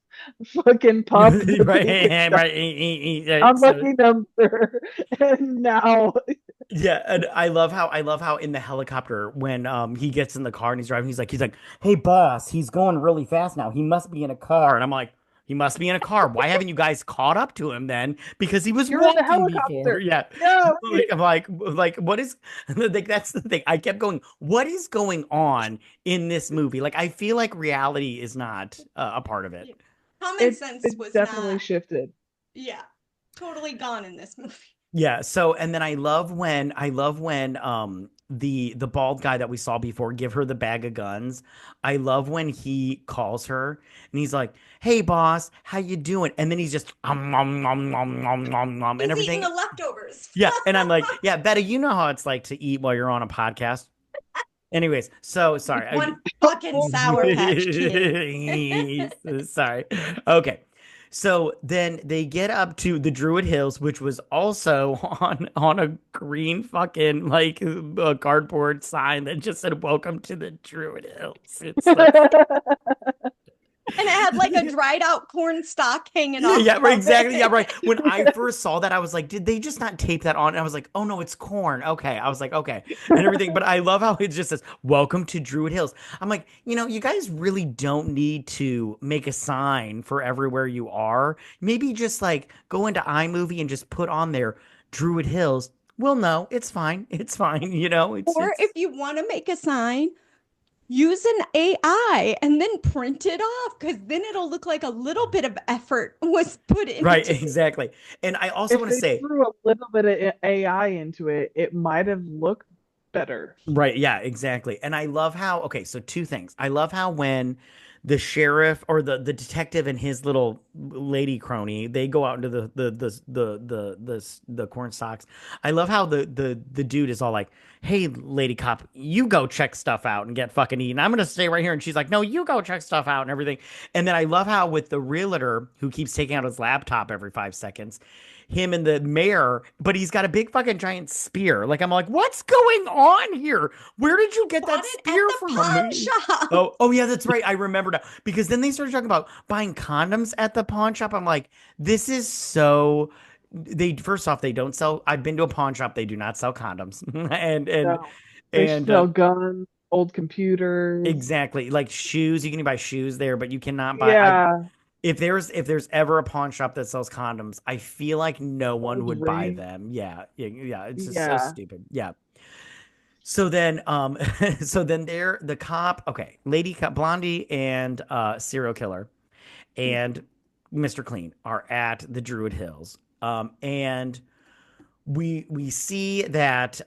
fucking pup that they picked right, up. right. So Unlucky number. And now yeah, and I love how in the helicopter when he gets in the car and he's driving, he's like, "Hey boss, he's going really fast now. He must be in a car." And I'm like, "He must be in a car. Why haven't you guys caught up to him then? Because he was you're in a walking before." helicopter. Yeah. No, Like what is like that's the thing. I kept going, what is going on in this movie? Like I feel like reality is not a part of it. Common it's sense was definitely not, shifted. yeah, totally gone in this movie. Yeah, so and then I love when the bald guy that we saw before give her the bag of guns. I love when he calls her and he's like, "Hey boss, how you doing?" And then he's just and He's eating everything. the leftovers. Yeah, and I'm like, "Yeah, Vetta, you know how it's like to eat while you're on a podcast." Anyways, so With sorry. one fucking Sour Patch Kid. Sorry. Okay. So then they get up to the Druid Hills, which was also on a green fucking like a cardboard sign that just said "Welcome to the Druid Hills." It's like And it had like a dried out corn stalk hanging yeah, off yeah, right, of exactly. Yeah, right. it. When I first saw that, I was like, did they just not tape that on? And I was like, oh no, it's corn. Okay. I was like, okay. And everything. But I love how it just says, "Welcome to Druid Hills." I'm like, you guys really don't need to make a sign for everywhere you are. Maybe just like go into iMovie and just put on there Druid Hills. Well, no, it's fine. It's fine. Or if you want to make a sign, use an AI and then print it off because then it'll look like a little bit of effort was put right, into it. exactly. And I also If want to they say, threw a little bit of AI into it, it might have looked better. right, yeah, exactly. And I love how, okay, so two things. I love how when the sheriff or the detective and his little lady crony, they go out into the corn stalks. I love how the dude is all like, "Hey, lady cop, you go check stuff out and get fucking eaten. I'm gonna stay right here." And she's like, "No, you go check stuff out and everything." And then I love how with the realtor who keeps taking out his laptop every 5 seconds, him and the mayor, but he's got a big fucking giant spear. Like I'm like, what's going on here? Where did you get Bought that it at spear the from? pawn shop. Oh yeah, that's right. I remember now because then they started talking about buying condoms at the pawn shop. I'm like, this is so. They first off, they don't sell. I've been to a pawn shop. They do not sell condoms, and and No, they and sell guns, old computers. exactly like shoes. You can buy shoes there, but you cannot buy. Yeah, If there's ever a pawn shop that sells condoms, I feel like no one old would buy ring. them. Yeah, yeah, yeah. It's just so Yeah. stupid. Yeah. So then, so then they're the cop. Okay, lady cop, Blondie, and serial killer, and Mr. Clean are at the Druid Hills. And we see that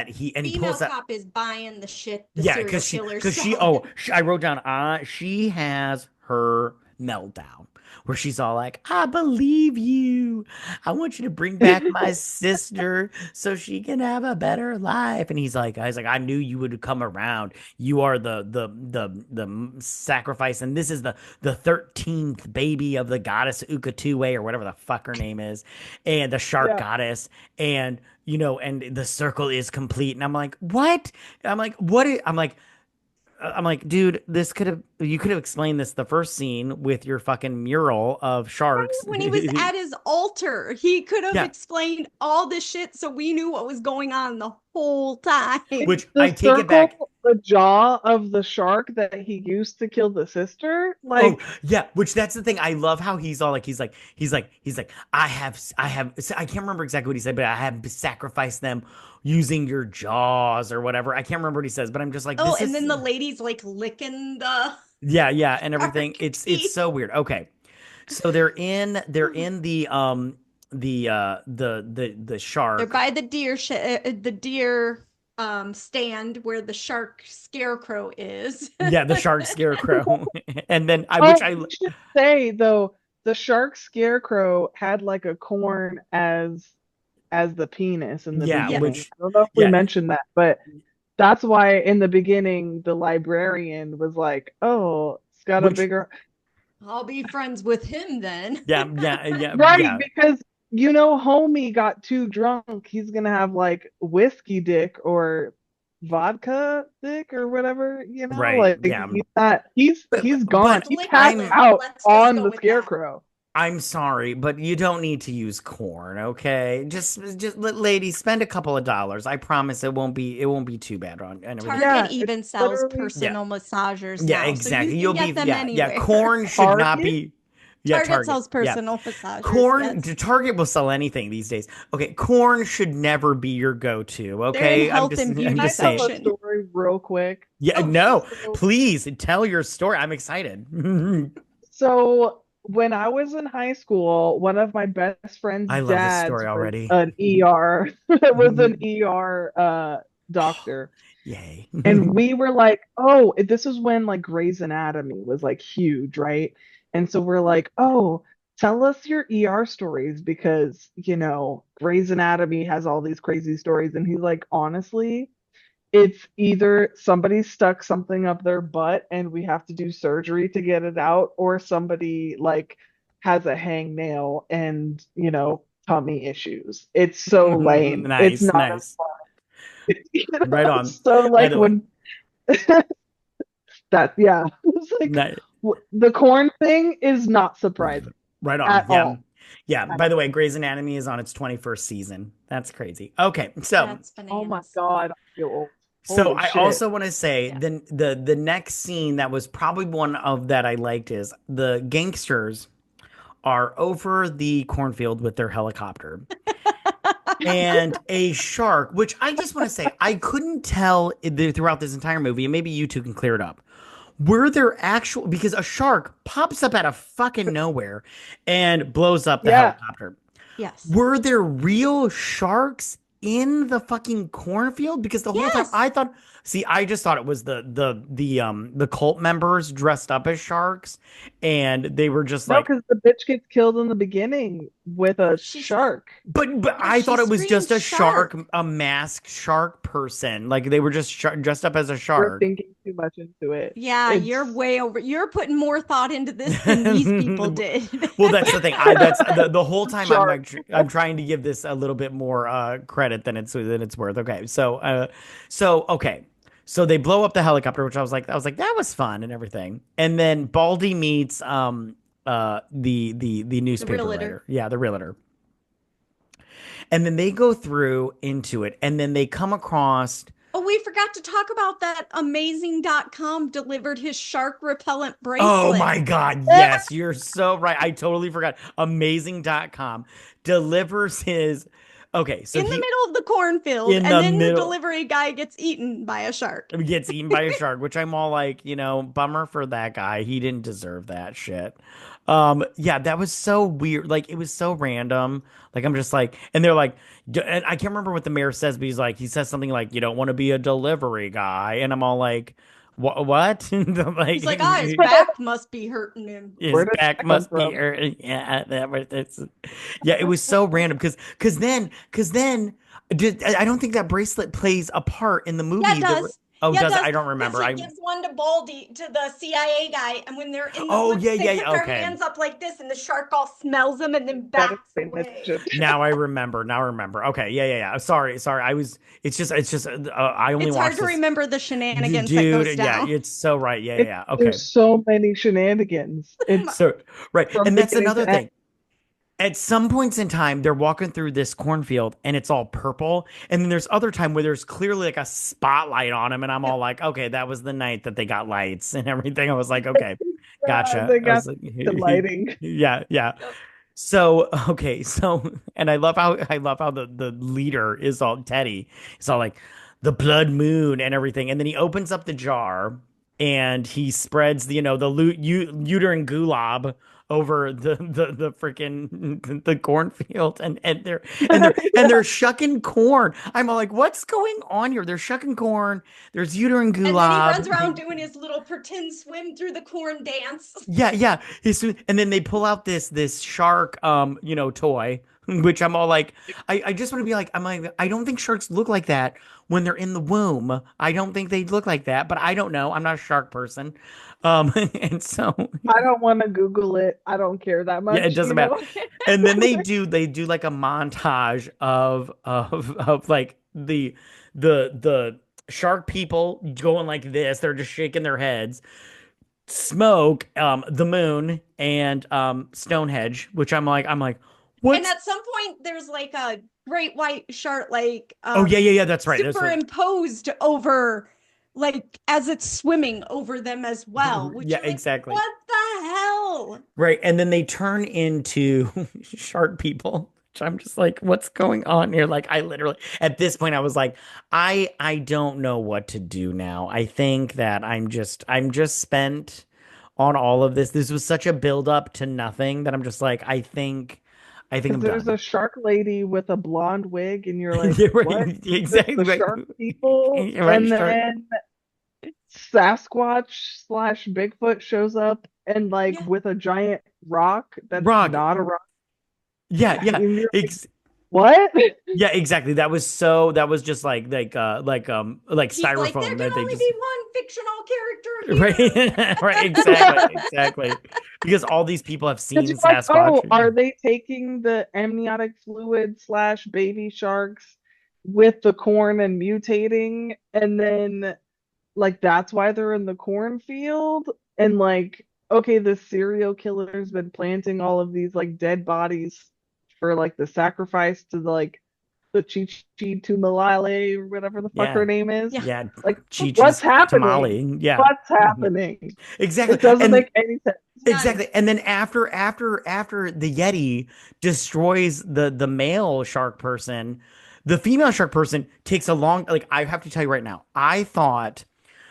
he Female pulls that. cop is buying the shit the Yeah, serial because she killer's because she selling. I wrote down she has her meltdown where she's all like, I believe you. I want you to bring back my sister so she can have a better life. And he's like, I knew you would come around. You are the sacrifice, and this is the 13th baby of the goddess Ukatue or whatever the fuck her name is, and the shark Yeah. goddess, and and the circle is complete. And I'm like, what? I'm like, what? I'm like, dude, you could have explained this the first scene with your fucking mural of Right, sharks. when he was at his altar, he could have Yeah, explained all this shit so we knew what was going on the whole time. which The I take it back. circle, the jaw of the shark that he used to kill the sister. Oh, Like, yeah, which that's the thing. I love how he's all like, he's like, I can't remember exactly what he said, but I have sacrificed them using your jaws or whatever. I can't remember what he says, but I'm just like, Oh, this and is, then the lady's like licking the yeah, and everything. shark It's teeth. so weird. Okay. So they're in the They're shark. by the deer stand where the shark scarecrow is. Yeah, the shark scarecrow. And then I which oh, I we should say though, the shark scarecrow had like a corn as the penis in the yeah, beginning. which I don't know if we yeah, mentioned that, but that's why in the beginning the librarian was like, "Oh, it's got a which bigger." I'll be friends with him then. Right, yeah. because homie got too drunk. He's gonna have like whiskey dick or vodka dick or whatever, Right. like Yeah. he's gone. He passed I'm Liquid. out Let's just on go the with that. scarecrow. I'm sorry, but you don't need to use corn, okay? Just ladies, spend a couple of dollars. I promise it won't be too bad on and everything. Target Yeah, it's even sells literally Yeah. personal massagers Yeah, now, so you exactly. can You'll be get them yeah. anywhere. Corn should not Target. be yeah, Target Target. sells Yeah. personal massagers. Corn Yes. Target will sell anything these days. Okay, corn should never be your go-to, They're in okay? health and I'm Can beauty I just tell saying. a section. story real quick? Yeah, Oh, no. So, Please tell your story. I'm excited. so when I was in high school, one of my best friend's I love this dads story was already. an ER was an ER doctor. Yay. And we were like, oh, this is when like Grey's Anatomy was like huge, right? And so we're like, oh, tell us your ER stories because, Grey's Anatomy has all these crazy stories. And he's like, honestly, it's either somebody stuck something up their butt and we have to do surgery to get it out, or somebody like has a hangnail and, tummy issues. It's so lame. It's Nice, not nice. as Right on. so By like the way. when that, yeah. It's like Ni- the corn thing is not surprising Right on. at Yeah. all. Yeah. At By the all. way, Grey's Anatomy is on its 21st season. That's crazy. Okay. So That's Oh my bananas. God, I feel old. so Holy I shit. also want to say Yeah. the next scene that was probably one of that I liked is the gangsters are over the cornfield with their helicopter. And a shark, which I just want to say, I couldn't tell throughout this entire movie, and maybe you two can clear it up. Were there actual, because a shark pops up out of fucking nowhere and blows up the Yeah. helicopter. Yes. Were there real sharks in the fucking cornfield? Because the whole time Yes. I thought, see, I just thought it was the cult members dressed up as sharks, and they were just No, like, because the bitch gets killed in the beginning with a She's shark. but yeah, I she thought it was just screams a shark, shark. a masked shark person. Like they were just dressed up as a You're shark. thinking too much into it. Yeah, you're It's way over. You're putting more thought into this than these people did. Well, that's the thing. That's the whole time I'm shark. like I'm trying to give this a little bit more credit than it's worth. Okay, so okay, so they blow up the helicopter, which I was like that was fun and everything, and then Baldy meets the The newspaper realtor. writer, yeah, the realtor, and then they go through into it, and then they come across. Oh, we forgot to talk about that amazing.com delivered his shark repellent Oh bracelet my God. Yes, you're so right. I totally forgot. Amazing.com delivers his. Okay, so in the he middle of the cornfield, in and the then the middle delivery guy gets eaten by a shark. gets eaten by a shark, which I'm all like, bummer for that guy. He didn't deserve that shit. Yeah, that was so weird. Like it was so random. Like I'm just like, and they're like, and I can't remember what the mayor says, but he says something like, "You don't want to be a delivery guy," and I'm all like. What? He's Like like, ah, his back must be hurting him. his Where did back that come must be from? hurt. Yeah, that was yeah, it was so random because then I don't think that bracelet plays a part in the Yeah, it movie. does. Oh, Yeah, it does it? does. I don't Because remember. he I gives one to Baldy, to the CIA guy, and when they're in the Oh woods, yeah, they yeah, put yeah. their Okay. hands up like this, and the shark all smells them and then Gotta backs pay away. attention. Now I remember. Now I remember. Okay. Yeah, yeah, yeah. Sorry. I was. It's just. I only It's hard watched to this. remember the shenanigans that goes Dude, yeah, down. it's so right. Yeah, yeah, yeah. Okay. There's so many shenanigans. It's So right, from and that's beginning another to end. thing. At some points in time, they're walking through this cornfield and it's all purple. And then there's other time where there's clearly like a spotlight on them. And I'm all Yep. like, okay, that was the night that they got lights and everything. I was like, okay, gotcha. They I got was like, the lighting. yeah, yeah. Yep. So, okay. So, and I love how the leader is all Teddy. It's all like the blood moon and everything. And then he opens up the jar and he spreads the uterine gulab over the freaking the cornfield and they're shucking corn. I'm all like, what's going on here? They're shucking corn. There's uterine And then he runs gulab. around doing his little pretend swim through the corn dance. Yeah, yeah. And then they pull out this shark toy, which I'm all like, I just want to be like, I'm like, I don't think sharks look like that when they're in the womb. I don't think they look like that, but I don't know. I'm not a shark person. And so I don't want to Google it. I don't care that yeah, it much, doesn't you matter. know? And then they do like a montage of like the shark people going like this. They're just shaking their heads. Smoke, the moon, and Stonehenge, which I'm like, And what's at some point, there's like a great white shark, like oh yeah, yeah, yeah, that's right. That's right. superimposed over, like as it's swimming over them as well, which Yeah, you're like, exactly. what the hell? Right. And then they turn into shark people. Which I'm just like, what's going on here? Like I literally at this point I was like, I don't know what to do now. I think that I'm just spent on all of this. This was such a build up to nothing that I'm just like, I think Because I'm there's done. a shark lady with a blonde wig, and you're like, Yeah, what? right. Is this Exactly the right. shark people? You're right, And shark. then Sasquatch slash Bigfoot shows up and like Yeah. with a giant rock that's Rock. not a rock. Yeah, yeah. And you're like, Ex what? yeah, exactly. That was just like He's like, there styrofoam can that they only just be one fictional character here. right right exactly because all these people have Because seen you're like, oh, Sasquatch. are they taking the amniotic fluid slash baby sharks with the corn and mutating? And then, like, that's why they're in the cornfield? And, like, okay, the serial killer's been planting all of these, like, dead bodies for, like, the sacrifice to, like, the Chi Tumalale or whatever the fuck Yeah, her name is. Yeah. yeah. Like, what's Chi-Chi's happening? tamale. Yeah. What's Mhm. happening? Exactly. It doesn't And make any sense. None. exactly. And then after the Yeti destroys the male shark person, the female shark person takes a long like I have to tell you right now, I thought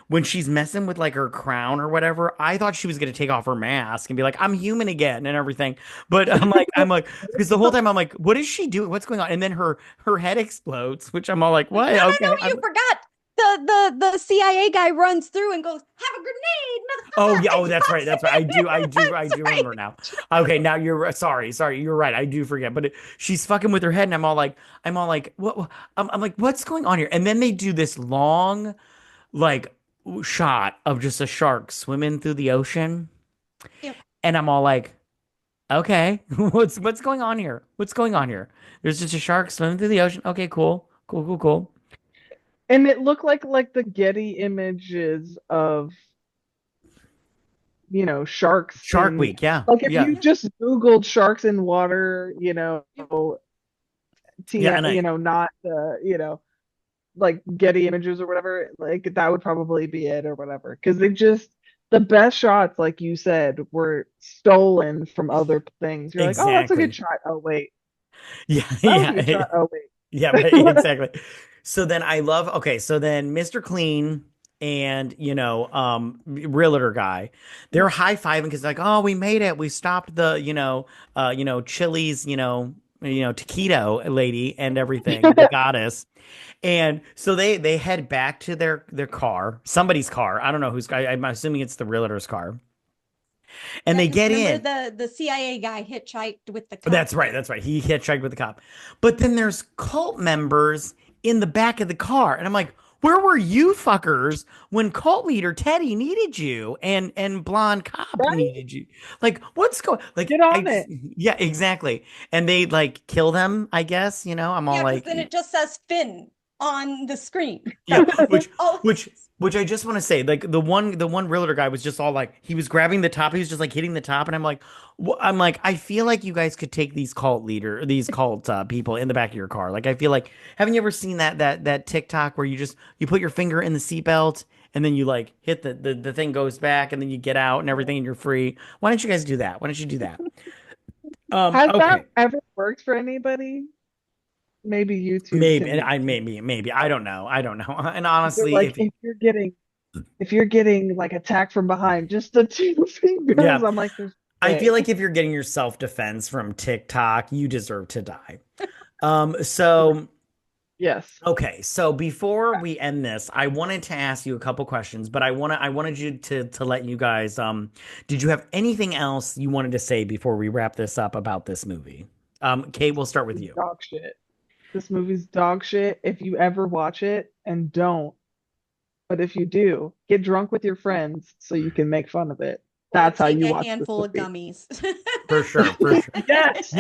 when she's messing with like her crown or whatever, I thought she was gonna take off her mask and be like, I'm human again and everything. But I'm like, because the whole time I'm like, what is she doing? What's going on? And then her head explodes, which I'm all like, No, what? no, no, Okay. you forgot. The CIA guy runs through and goes, have a grenade, Oh motherfucker. yeah, And oh that's right, drops that's right. I it. do, I do, I That's do right. remember now. Okay, now you're sorry, you're right. I do forget, but she's fucking with her head, and I'm all like, what? I'm like, what's going on here? And then they do this long, like, shot of just a shark swimming through the ocean, Yep. and I'm all like, okay, what's going on here? What's going on here? There's just a shark swimming through the ocean. Okay, cool, cool, cool, cool. And it looked like the Getty images of, sharks Shark in, Week, yeah, like if yeah, you Yeah. just Googled sharks in water, Yep. yeah, TM, and I not like Getty images or whatever, like that would probably be it or whatever. Because the best shots, like you said, were stolen from other things. You're like, oh, that's a good exactly, shot. Oh, wait, yeah, that was a good yeah. shot. Oh, wait. Yeah, right, exactly. So then I love okay, so then Mr. Clean and realtor guy, they're high-fiving because like, oh, we made it. We stopped the, Chili's, taquito lady and everything, the goddess. And so they head back to their car, somebody's car. I don't know whose car. I'm assuming it's the realtor's car. And Yeah, they because get remember in. the CIA guy hitchhiked with the cop. That's right. That's right. He hitchhiked with the cop. But then there's cult members in the back of the car. And I'm like, where were you fuckers when cult leader Teddy needed you and blonde cop Right? needed you? Like, what's going like Get on it. yeah, exactly. And they like kill them, I guess, I'm all Yeah, because like then it just says Finn on the screen. yeah, Oh, which I just want to say, like the one realtor guy was just all like he was grabbing the top, he was just like hitting the top, and I'm like, I feel like you guys could take these cult people in the back of your car. Like I feel like, haven't you ever seen that TikTok where you put your finger in the seatbelt and then you like hit the thing goes back and then you get out and everything and you're free. Why don't you guys do that? Why don't you do that? Has Okay. that ever worked for anybody? Maybe YouTube Maybe, and can. maybe I don't know. I don't know. And They're honestly, like, if you're getting like attacked from behind, just the two yeah, fingers. I'm like, there's I feel way. like if you're getting your self-defense from TikTok, you deserve to die. So Yes. okay, so before we end this, I wanted to ask you a couple questions, but I wanted you to let you guys did you have anything else you wanted to say before we wrap this up about this movie? Kate, we'll start with It's you. dog shit. This movie's dog shit. If you ever watch it, and don't, but if you do, get drunk with your friends so you can make fun of it. or That's how take you a watch this handful of movie. gummies. For sure, for sure. Yes.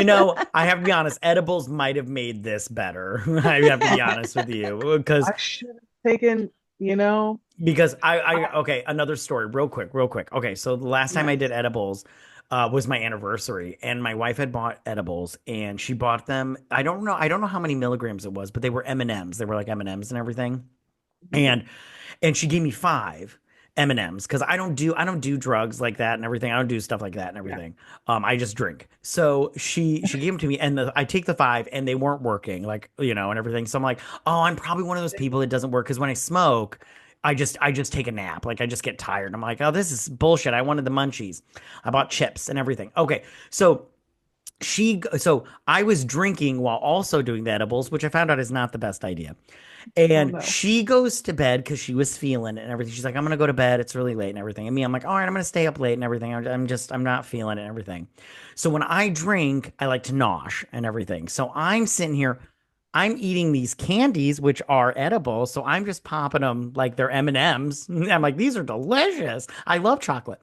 I have to be honest, edibles might have made this better. I have to be honest with you I should have taken, you know, because I, okay, another story real quick. Okay, so the last time I did yes. edibles was my anniversary and my wife had bought edibles and she bought them. I don't know how many milligrams it was, but they were M&Ms. They were like M&Ms and everything. And she gave me five M&Ms because I don't do drugs like that and everything. I don't do stuff like that and Yeah. everything. I just drink. So she gave them to me and I take the five and they weren't working like and everything. So I'm like, oh, I'm probably one of those people that doesn't work because when I smoke, I just take a nap. Like I just get tired. I'm like, oh, this is bullshit. I wanted the munchies. I bought chips and everything. Okay, so I was drinking while also doing the edibles, which I found out is not the best idea. Oh And no. she goes to bed because she was feeling it and everything. She's like, I'm gonna go to bed. It's really late and everything. And me, I'm like, all right, I'm gonna stay up late and everything. I'm not feeling it and everything. So when I drink, I like to nosh and everything. So I'm sitting here, I'm eating these candies, which are edible. So I'm just popping them like they're M&Ms. I'm like, these are delicious. I love chocolate.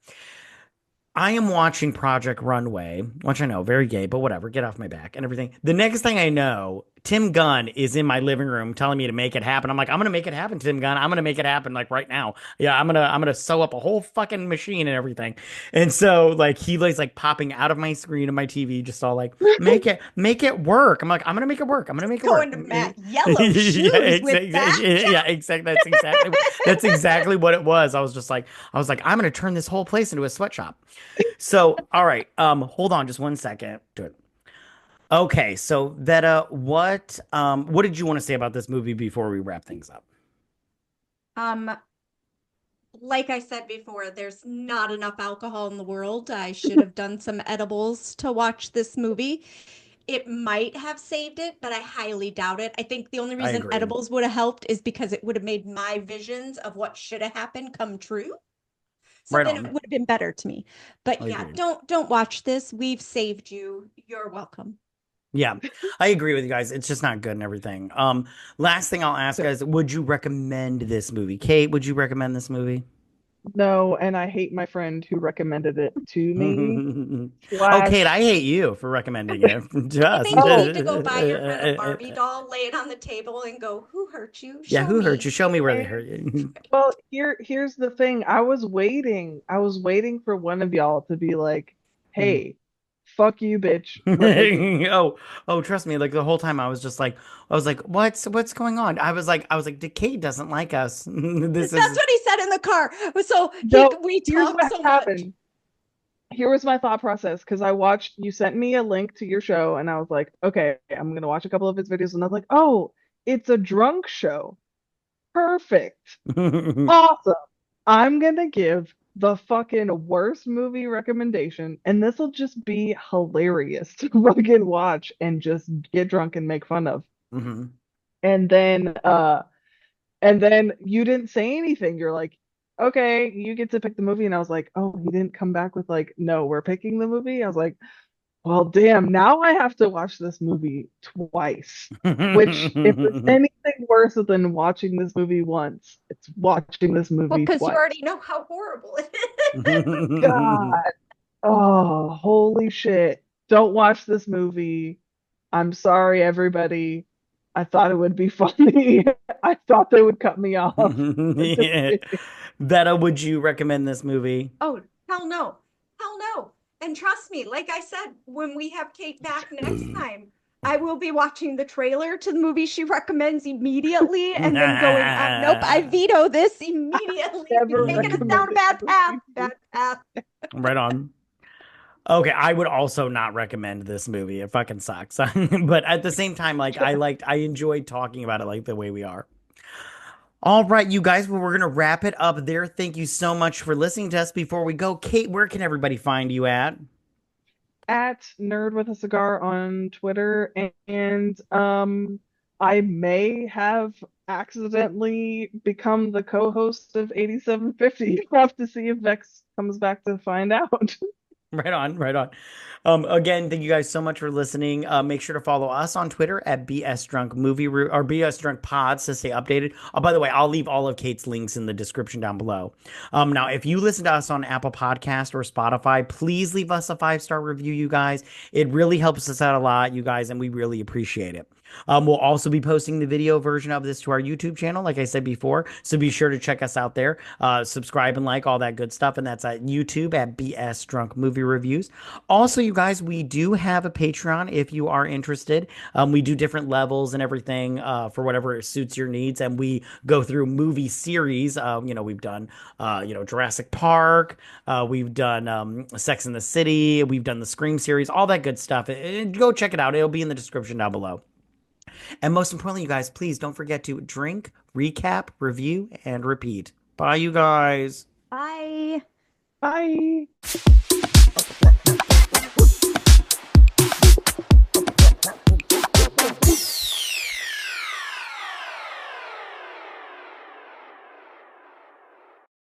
I am watching Project Runway, which I know, very gay, but whatever, get off my back and everything. The next thing I know, Tim Gunn is in my living room telling me to make it happen. I'm like, I'm gonna make it happen, Tim Gunn. I'm gonna make it happen like right now. Yeah, I'm gonna sew up a whole fucking machine and everything. And so like he was like popping out of my screen of my TV, just all like, make it work. I'm like, I'm gonna make it work. I'm gonna make it work. Going to Matt Yellow Yeah, shoes with that. exactly. Yeah, exactly. That's exactly what it was. I was like, I'm gonna turn this whole place into a sweatshop. So, all right. Hold on just one second. Do it. Okay, so Vetta, what did you want to say about this movie before we wrap things up? Um, like I said before, there's not enough alcohol in the world. I should have done some edibles to watch this movie. It might have saved it, but I highly doubt it. I think the only I reason agree. edibles would have helped is because it would have made my visions of what should have happened come true. So Right then it on. would have been better to me. But I yeah, agree. don't watch this. We've saved you. You're welcome. Yeah, I agree with you guys. It's just not good and everything. Last thing I'll ask guys, would you recommend this movie? Kate, would you recommend this movie? No, and I hate my friend who recommended it to me. Oh, Kate, I Slash, hate you for recommending it to I us. think you oh, need to go buy your friend a Barbie doll, lay it on the table, and go, "Who hurt you? Yeah, Show who hurt me." you? Show me where they and hurt you. well, here's the thing. I was waiting. I was waiting for one of y'all to be like, "Hey, fuck you, bitch, for making." Oh, oh, trust me. Like the whole time, I was like, what's going on? I was like, Kate doesn't like us. This That's is. what he said in the car. So No, we here's talk what so much. happened. Here was my thought process because I watched, you sent me a link to your show, and I was like, okay, I'm gonna watch a couple of his videos, and I was like, oh, it's a drunk show. Perfect. Awesome. I'm gonna give the fucking worst movie recommendation, and this will just be hilarious to fucking watch and just get drunk and make fun of. Hmm. And then and then you didn't say anything. You're like, okay, you get to pick the movie. And I was like, oh, he didn't come back with like, no, we're picking the movie. I was like, well, damn, now I have to watch this movie twice. Which, if there's anything worse than watching this movie once, it's watching this Well, movie because you twice. already know how horrible it God. Oh, holy shit. Don't watch this movie. I'm sorry, everybody. I thought it would be funny. I thought they would cut me off. Yeah. Vetta, would you recommend this movie? Oh, hell no. Hell no. And trust me, like I said, when we have Cait back next time, I will be watching the trailer to the movie she recommends immediately and then going, nope, I veto this immediately. Never You're taking us down a bad path. Bad path. Right on. Okay, I would also not recommend this movie. It fucking sucks. But at the same time, like I enjoyed talking about it like the way we are. All right, you guys, well, we're gonna wrap it up there. Thank you so much for listening to us. Before we go, Cait, where can everybody find you at? At Nerd with a Cigar on Twitter, and I may have accidentally become the co-host of 8750. You'll have to see if Vex comes back to find out. Right on, right on. Again, thank you guys so much for listening. Make sure to follow us on Twitter at BS Drunk Movie or BS Drunk Pods to stay updated. Oh, by the way, I'll leave all of Cait's links in the description down below. Now, if you listen to us on Apple Podcast or Spotify, please leave us a 5-star review, you guys. It really helps us out a lot, you guys, and we really appreciate it. We'll also be posting the video version of this to our YouTube channel, like I said before. So be sure to check us out there. Subscribe and like all that good stuff. And that's at YouTube at BS Drunk Movie Reviews. Also, you guys, we do have a Patreon if you are interested. We do different levels and everything for whatever suits your needs. And we go through movie series. We've done, Jurassic Park. We've done Sex and the City. We've done the Scream series, all that good stuff. Go check it out. It'll be in the description down below. And most importantly, you guys, please don't forget to drink, recap, review, and repeat. Bye, you guys. Bye. Bye.